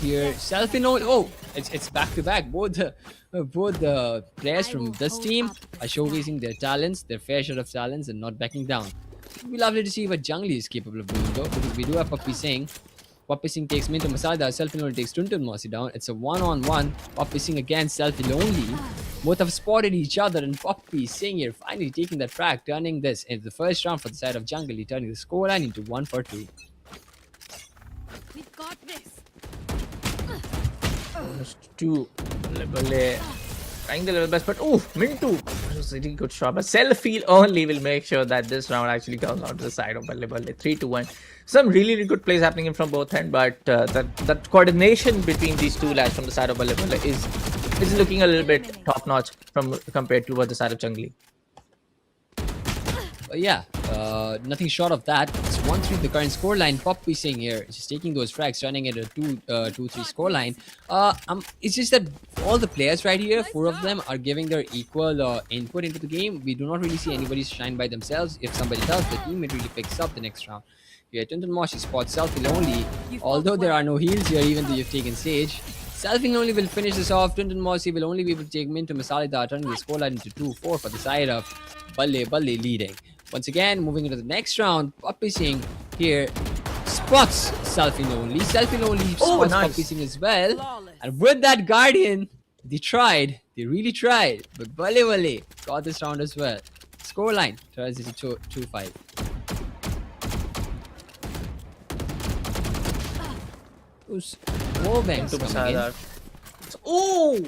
Here, selfie no. Oh, it's back to back. Both the players from this team are showcasing their talents, their fair share of talents, and not backing down. It'll be lovely to see what Jungli is capable of doing, though, because we do have Puppy Singh. Puppy Singh takes Minto Masada, Selfie Lonely takes Tuntun Mossy down. It's a one-on-one. Puppy Singh against Selfie Lonely. Both have spotted each other, and Puppy Singh here finally taking that frag, turning this into the first round for the side of Jungli, turning the scoreline into 1-2. We've got this. Two Balle trying the little best, but Mintu, that was a really good shot. But Selfie only will make sure that this round actually comes out to the side of Balle Balle. 3-1. Some really, really good plays happening in from both ends, but that coordination between these two lads from the side of Balle Balle is looking a little bit top notch from compared to what the side of Jungli. Nothing short of that. It's 1-3 the current scoreline. Puppy Singh here just taking those frags, running at a 2-3 scoreline. It's just that all the players right here, 4 of them, are giving their equal input into the game. We do not really see anybody shine by themselves. If somebody does, the team it really picks up the next round. Here, Tuntun Moshi spots Selfie Lonely. Although there are no heals here, even though you've taken Sage. Selfie Lonely will finish this off. Tuntun Mossy will only be able to take Mintu Masalida, turning the scoreline into 2-4 for the side of Balle Balle leading. Once again, moving into the next round, Puppy Singh here spots Selfie Lonely. Selfie Lonely spots Puppy Singh as well. Flawless. And with that Guardian, they really tried. But Balle Balle got this round as well. Scoreline turns into 2-5. Wallbangs coming in. Oh!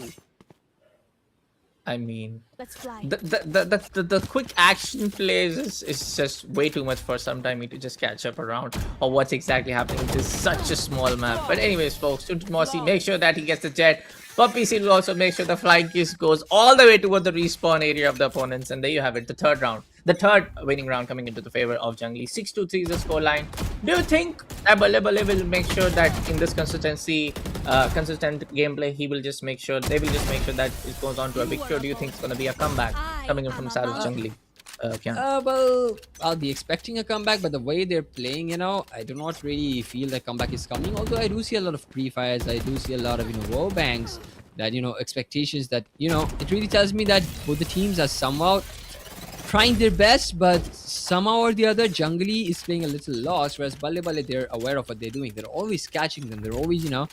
I mean, Let's fly. the quick action plays is just way too much for some time to just catch up around or what's exactly happening. It is such a small map. But anyways, folks, Tuntun Mossy, make sure that he gets the jet. Puppy Seal will also make sure the flying kiss goes all the way toward the respawn area of the opponents. And there you have it, the third round. The third winning round coming into the favor of Jungli. 6-3 is the scoreline. Do you think that Balle Balle will make sure that in this consistent gameplay, they will just make sure that it goes on to a victory? Or do you think it's going to be a comeback coming in from the side of Jungli? Well, I'll be expecting a comeback, but the way they're playing, I do not really feel that comeback is coming. Although I do see a lot of pre-fires, I do see a lot of wall bangs, that expectations that it really tells me that both the teams are somewhat trying their best, but somehow or the other, Jungli is playing a little lost, whereas Balle Balle, they're aware of what they're doing. They're always catching them. They're always, the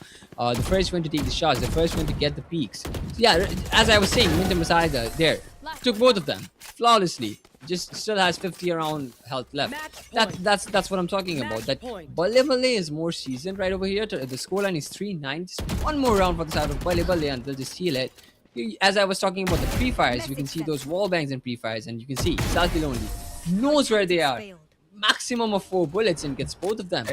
first one to take the shots, the first one to get the peaks. So yeah, as I was saying, Mintu Masada there took both of them flawlessly. Just still has 50 around health left. That's what I'm talking about. That Balle Balle is more seasoned right over here. The scoreline is 3-9. Just one more round for the side of Balle Balle, and they'll just heal it. As I was talking about the pre-fires, you can see those wall bangs and pre-fires, and you can see Selfie Lonely knows where they are. Maximum of 4 bullets and gets both of them.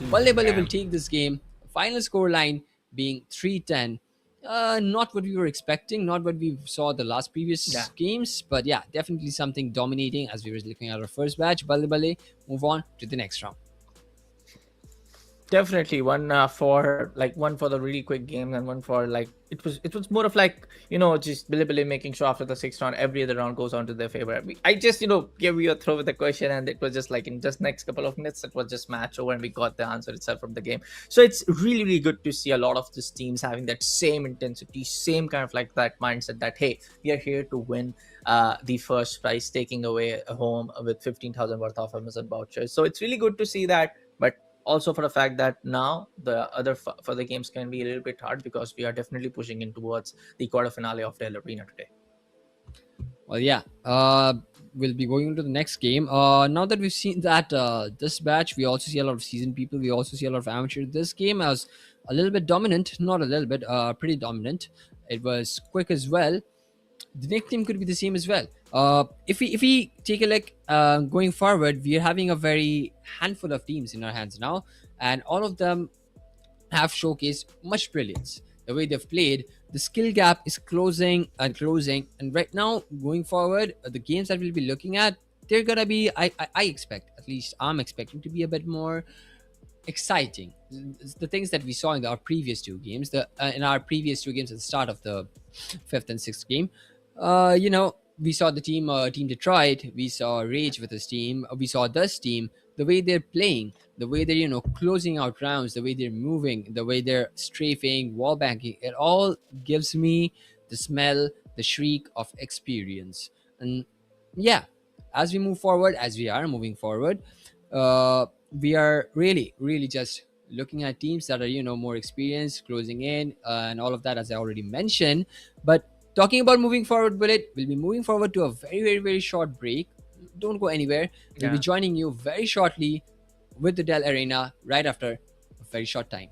Balle Balle will take this game. Final scoreline being 3-10. Not what we were expecting, not what we saw the last previous games, but yeah, definitely something dominating as we were looking at our first batch. Balle Balle move on to the next round. Definitely one one for the really quick games, and one for like it was more of like, just Billy making sure after the sixth round every other round goes on to their favor. I just gave you a throw with the question, and it was just like in just next couple of minutes it was just match over and we got the answer itself from the game. So it's really really good to see a lot of these teams having that same intensity, same kind of like that mindset that hey, we are here to win the first prize, taking away a home with 15,000 worth of Amazon vouchers. So it's really good to see that. But also for the fact that now the other further games can be a little bit hard, because we are definitely pushing in towards the quarter finale of Dell Arena today. Well, yeah. We'll be going into the next game. Now that we've seen that this batch, we also see a lot of seasoned people. We also see a lot of amateurs. This game was a little bit dominant, not a little bit, pretty dominant. It was quick as well. The next team could be the same as well. If we take a look going forward, we are having a very handful of teams in our hands now, and all of them have showcased much brilliance. The way they've played, the skill gap is closing and closing. And right now, going forward, the games that we'll be looking at, they're gonna be, I expect, at least I'm expecting to be a bit more exciting. The things that we saw in our previous two games, in our previous two games at the start of the fifth and sixth game, we saw the team Detroit, we saw Rage with his team, we saw this team, the way they're playing, the way they're closing out rounds, the way they're moving, the way they're strafing, wall banking, it all gives me the smell, the shriek of experience. And yeah, as we move forward, as we are moving forward, we are really really just looking at teams that are more experienced, closing in, and all of that, as I already mentioned. But talking about moving forward, Bullet, we'll be moving forward to a very very very short break. Don't go anywhere. We'll be joining you very shortly with the Dell Arena right after a very short time.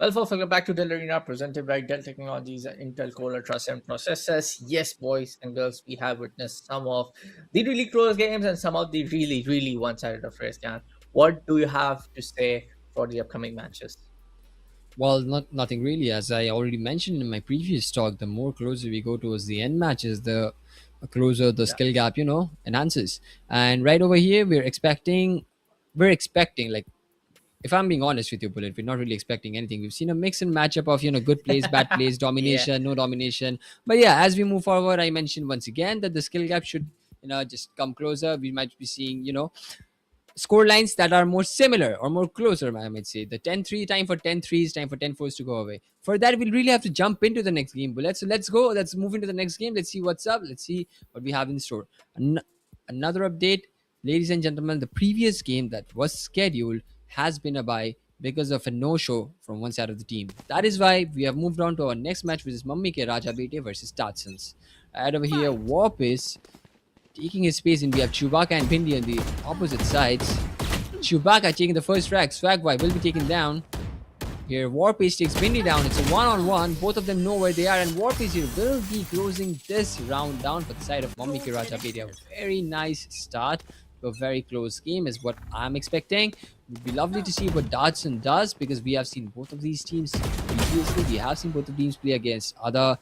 Well, folks, welcome back to Dell Arena, presented by Dell Technologies and Intel Core Ultra 7 processors. Yes, boys and girls, we have witnessed some of the really close games and some of the really, really one-sided affairs. Can what do you have to say for the upcoming matches? Well, nothing really. As I already mentioned in my previous talk, the more closer we go towards the end matches, the closer the Yeah, skill gap, enhances. And right over here, we're expecting like, if I'm being honest with you, Bullet, we're not really expecting anything. We've seen a mix and matchup of good plays, bad plays, yeah, domination, no domination. But yeah, as we move forward, I mentioned once again that the skill gap should just come closer. We might be seeing score lines that are more similar or more closer, I might say. The 10-3 time for 10 threes, time for 10 fours to go away. For that, we'll really have to jump into the next game. But let's go. Let's move into the next game. Let's see what's up. Let's see what we have in store. Another update, ladies and gentlemen. The previous game that was scheduled has been a bye because of a no-show from one side of the team. That is why we have moved on to our next match, which is Mummy Ke Raja Bete versus Tatsons. Right over here, Fight. Warp is taking his space, and we have Chewbacca and Bindi on the opposite sides. Chewbacca taking the first frag. Swagboy will be taken down. Here, Warpace takes Bindi down. It's a one-on-one. Both of them know where they are, and Warpace here will be closing this round down for the side of Mommy Kiraja Pedia. Very nice start to a very close game is what I'm expecting. It would be lovely to see what Dodson does, because we have seen both of these teams previously. We have seen both of teams play against other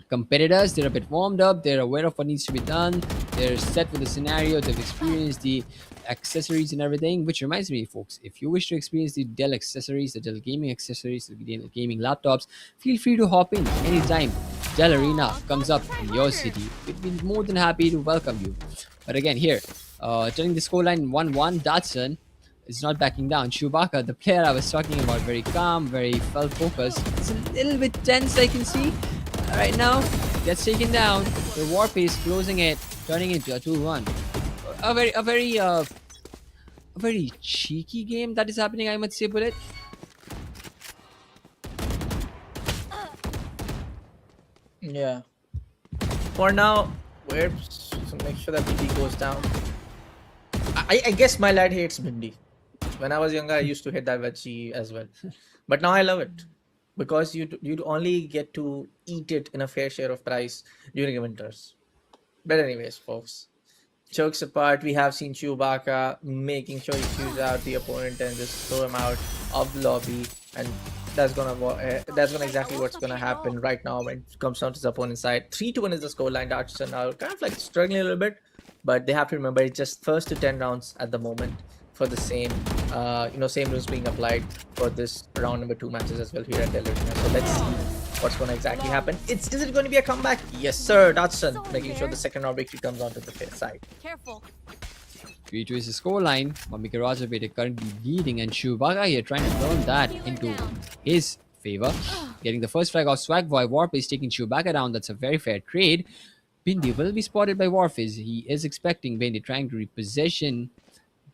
competitors. They're a bit warmed up, they're aware of what needs to be done, they're set with the scenario, they've experienced the accessories and everything. Which reminds me, folks, if you wish to experience the Dell accessories, the Dell gaming accessories, the Dell gaming laptops, feel free to hop in anytime Dell Arena comes up in your city. We'd be more than happy to welcome you. But again, here, turning the scoreline 1-1, Datsun is not backing down. Chewbacca, the player I was talking about, very calm, very well focused. It's a little bit tense, I can see right now. Gets taken down. The Warp is closing it, turning into a 2-1. A very cheeky game that is happening, I must say, Bullet. yeah. For now, we're so make sure that BD goes down. I guess my lad hates Bindi. When I was younger, I used to hate that veggie as well, but now I love it because you'd only get to eat it in a fair share of price during winters. But anyways, folks, jokes apart, we have seen Chewbacca making sure he chews out the opponent and just throw him out of the lobby, and that's gonna exactly what's gonna happen right now when it comes down to the opponent's side. 3-1 is the scoreline. Darts are now kind of like struggling a little bit, but they have to remember it's just first to 10 rounds at the moment for the same rules being applied for this round number 2 matches as well here at Dell Arena. So let's see what's going to exactly happen. Is it going to be a comeback? Yes, sir. Datsun making sure the second round victory comes onto the fair side. Careful. 3-2 is the scoreline. Mamika Rajapete currently leading, and Chewbacca here trying to turn that into his favor. Getting the first frag off Swagboy. Warp is taking Chewbacca down. That's a very fair trade. Bindi will be spotted by Warface. He is expecting Bindi, trying to reposition,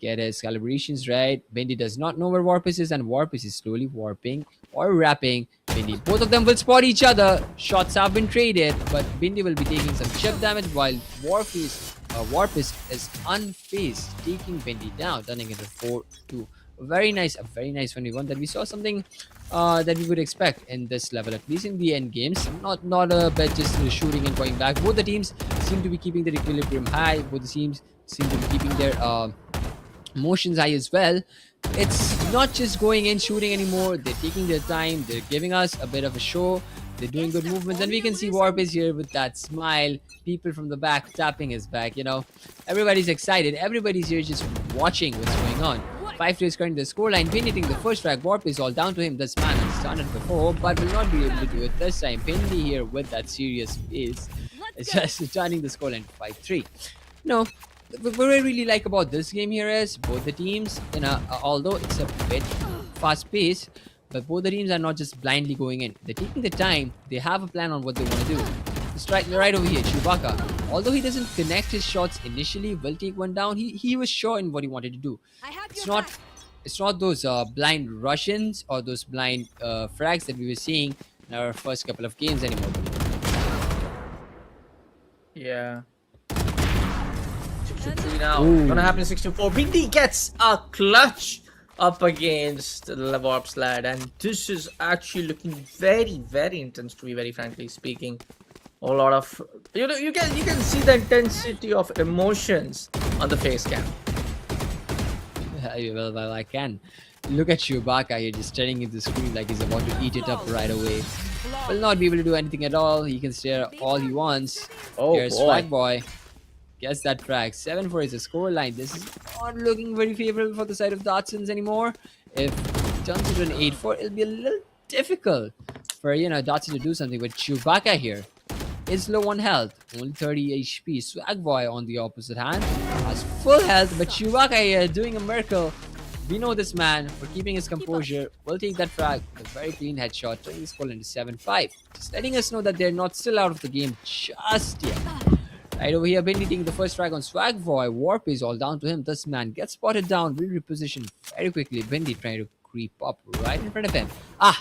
get his calibrations right. Bindi does not know where Warpace is, and Warpace is slowly warping or wrapping Bindi. Both of them will spot each other. Shots have been traded, but Bindi will be taking some chip damage while Warpace is unfazed, taking Bindi down, turning into 4-2. A very nice 1v1 that we saw something that we would expect in this level, at least in the end games. Not a bit just shooting and going back. Both the teams seem to be keeping their equilibrium high. Both the teams seem to be keeping their motions high as well. It's not just going in shooting anymore. They're taking their time. They're giving us a bit of a show. They're doing good movements, and we can see Warp is here with that smile. People from the back tapping his back. Everybody's excited. Everybody's here just watching what's going on. 5-2 is currently the scoreline. Pinning the first track. Warp is all down to him. This man has done it before, but will not be able to do it this time. Pindy here with that serious face. It's just turning the scoreline to 5-3. No, what I really like about this game here is both the teams, although it's a bit fast paced, but both the teams are not just blindly going in. They're taking the time. They have a plan on what they want to do. It's right over here, Chewbacca. Although he doesn't connect his shots initially, will take one down. He was sure in what he wanted to do. I have It's your not back. it's not those blind Russians or those blind frags that we were seeing in our first couple of games anymore. Yeah. 6-3 now. Ooh. Gonna happen 6-4. BD gets a clutch up against the Warp's lad, and this is actually looking very, very intense, to be very frankly speaking. A lot of you can see the intensity of emotions on the face cam. Well, I can. Look at Chewbacca here, just staring at the screen like he's about to eat it up right away. Will not be able to do anything at all. He can stare all he wants. Oh, Here's boy. Swag Boy. Gets that frag. 7-4 is the scoreline. This is not looking very favorable for the side of Dotsons anymore. If it turns into an 8-4, it'll be a little difficult for Dotson to do something. But Chewbacca here is low on health, only 30 HP. Swag Boy on the opposite hand has full health, but Chewbacca here doing a miracle. We know this man for keeping his composure. Will take that frag with a very clean headshot, turning the score into 7-5. Just letting us know that they're not still out of the game just yet. Right over here, Bendy taking the first frag on Swag Boy. Warp is all down to him. This man gets spotted down, will reposition very quickly. Bendy trying to creep up right in front of him.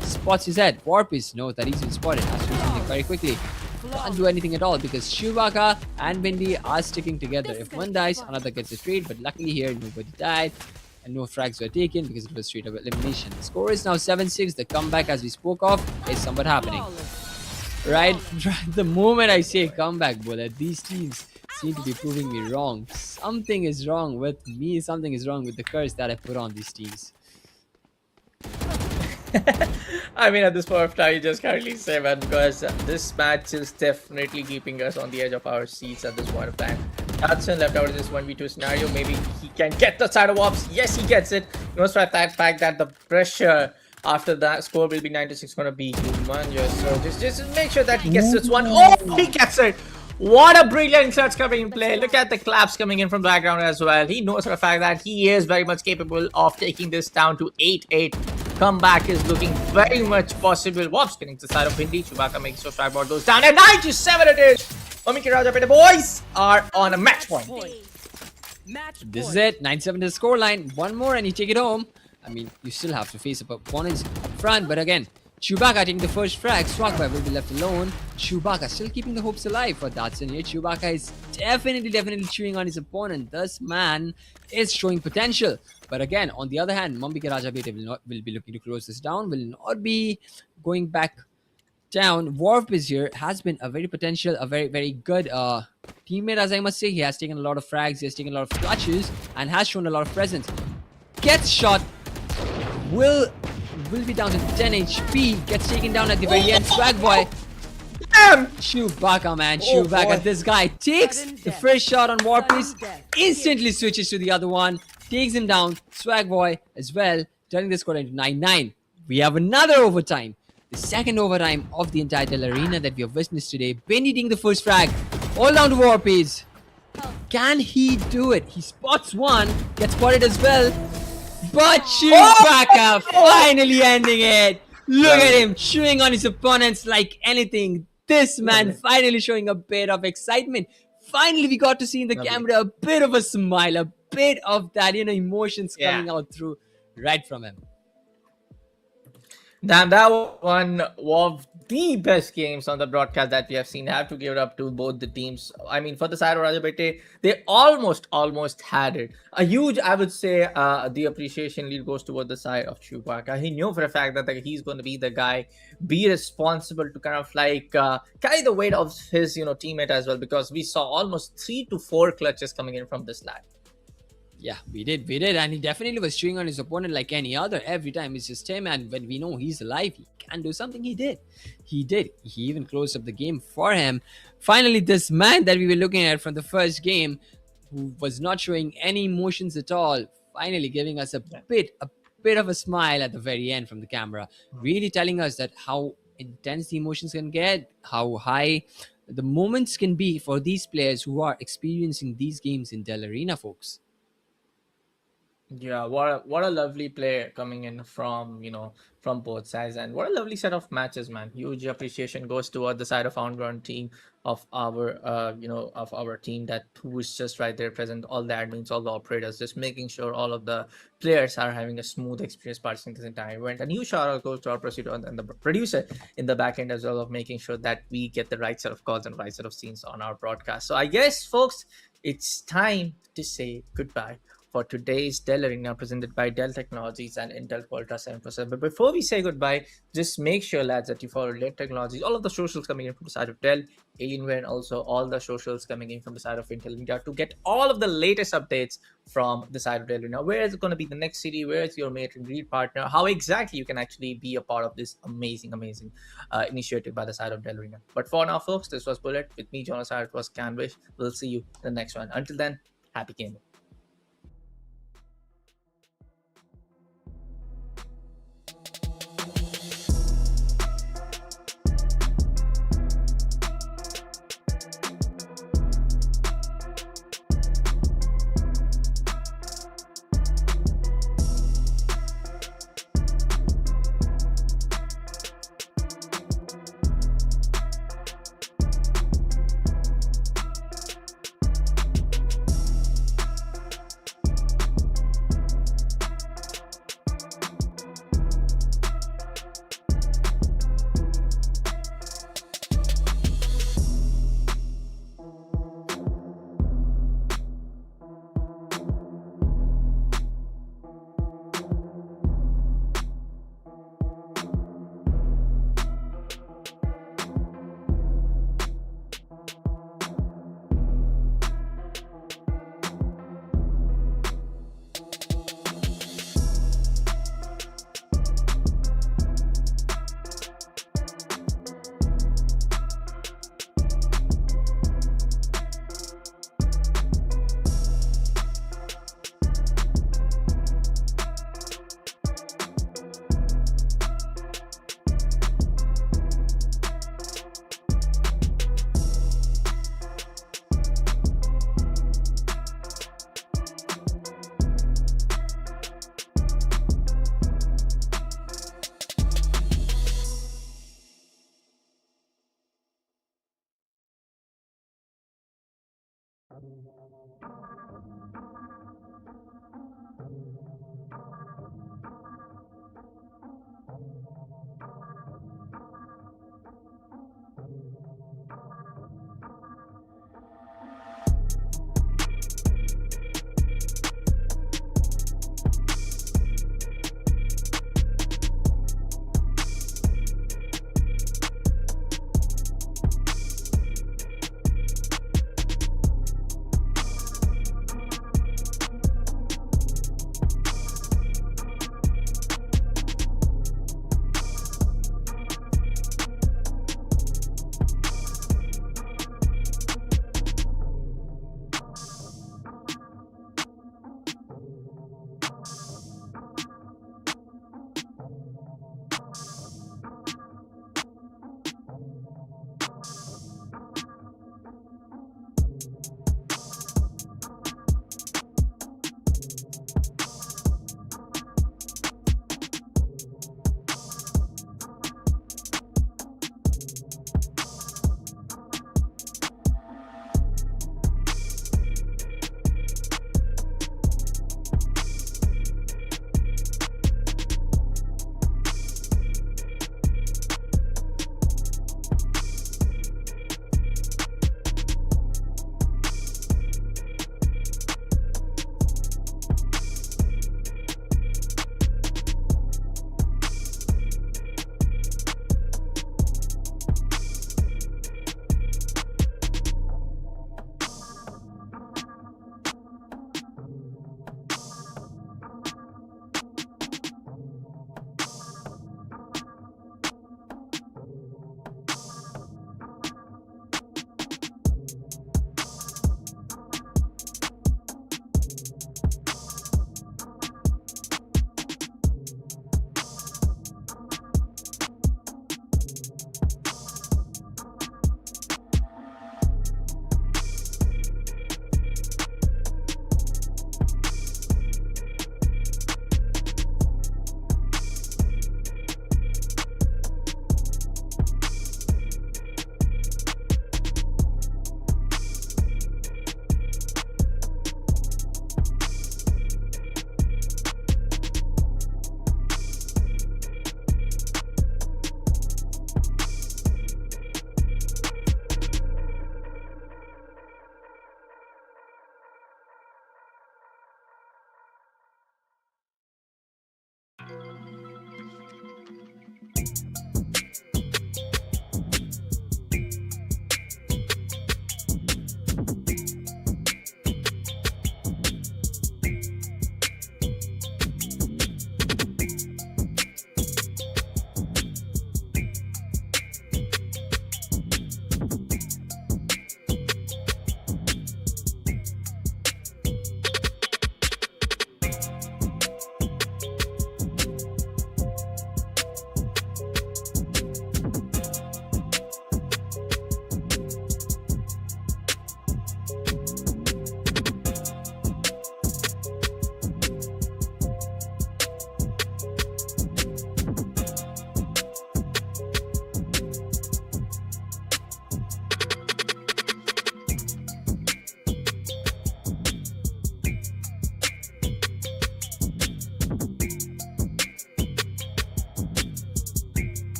Spots his head. Warp is knows that he's been spotted. Has to do something very quickly. Can't do anything at all because Chewbacca and Bendy are sticking together. If one dies, another gets a trade. But luckily here, nobody died. And no frags were taken because it was straight up elimination. The score is now 7-6. The comeback, as we spoke of, is somewhat happening. Right, the moment I say comeback, bullet, these teams seem to be proving me wrong. Something is wrong with me. Something is wrong with the curse that I put on these teams. I mean, at this point of time, you just can't really say, man, because this match is definitely keeping us on the edge of our seats at this point of time. Hudson left out of this 1v2 scenario. Maybe he can get the side of Wops. Yes, he gets it. Knows for that fact that the pressure after that score will be 96 gonna be humongous. So just make sure that he gets this one. Oh, he gets it. What a brilliant clutch coming in play. Look at the claps coming in from the background as well. He knows for the fact that he is very much capable of taking this down to 8-8. Comeback is looking very much possible. Wops getting to the side of Hindi. Chewbacca makes sure Strikeboard goes down. And 97 it is. Omiki Raja, the boys are on a match point. This is it. 9-7 to the scoreline. One more and you take it home. I mean, you still have to face up opponents up front, but again, Chewbacca taking the first frag. Swagboy will be left alone. Chewbacca still keeping the hopes alive for Datsun here. Chewbacca is definitely chewing on his opponent. This man is showing potential. But again, on the other hand, Mambike Raja Bete will be looking to close this down, will not be going back down. Warp is here, has been a very good teammate, as I must say. He has taken a lot of frags, he has taken a lot of clutches, and has shown a lot of presence. Gets shot, will be down to 10 HP, gets taken down at the very end. Swag Boy. Damn! Chewbacca, man. Oh, Chewbacca. boy. This guy takes the first shot on Warpies, instantly switches to the other one, takes him down. Swag Boy as well, turning the score into 9-9. We have another overtime. The second overtime of the entire Dell Arena that we have witnessed today. Benny taking the first frag. All down to Warpies. Can he do it? He spots one, gets spotted as well. But Chewbacca finally ending it. Look at him chewing on his opponents like anything. This man finally showing a bit of excitement. Finally, we got to see in the camera a bit of a smile, a bit of that, emotions coming out through right from him. Damn, that was one of the best games on the broadcast that we have seen. I have to give it up to both the teams. I mean, for the side of Rajabete, they almost had it. A huge, I would say, the appreciation lead goes toward the side of Chewbacca. He knew for a fact that he's going to be the guy, be responsible to kind of like carry the weight of his, teammate as well, because we saw almost 3 to 4 clutches coming in from this lad. Yeah, we did. And he definitely was chewing on his opponent like any other. Every time it's just him, and when we know he's alive, he can do something. He did. He even closed up the game for him. Finally, this man that we were looking at from the first game, who was not showing any emotions at all, finally giving us a bit of a smile at the very end from the camera. Really telling us that how intense the emotions can get, how high the moments can be for these players who are experiencing these games in Dell Arena, folks. Yeah, what a lovely play coming in from from both sides, and what a lovely set of matches, man. Huge appreciation goes toward the side of on-ground team of our of our team that who is just right there present, all the admins, all the operators, just making sure all of the players are having a smooth experience participating in this entire event. And huge shout out goes to our producer and the producer in the back end as well of making sure that we get the right set of calls and right set of scenes on our broadcast. So I guess, folks, it's time to say goodbye. for today's Dell Arena presented by Dell Technologies and Intel Core Ultra 7 processor. But before we say goodbye, just make sure, lads, that you follow Dell Technologies, all of the socials coming in from the side of Dell, Alienware, and also all the socials coming in from the side of Intel India to get all of the latest updates from the side of Dell Arena. Where is it going to be the next city? Where is your mate and greet partner? How exactly you can actually be a part of this amazing initiative by the side of Dell Arena. But for now, folks, this was Bullet. With me, Jonas, it was Canvish. We'll see you in the next one. Until then, happy gaming.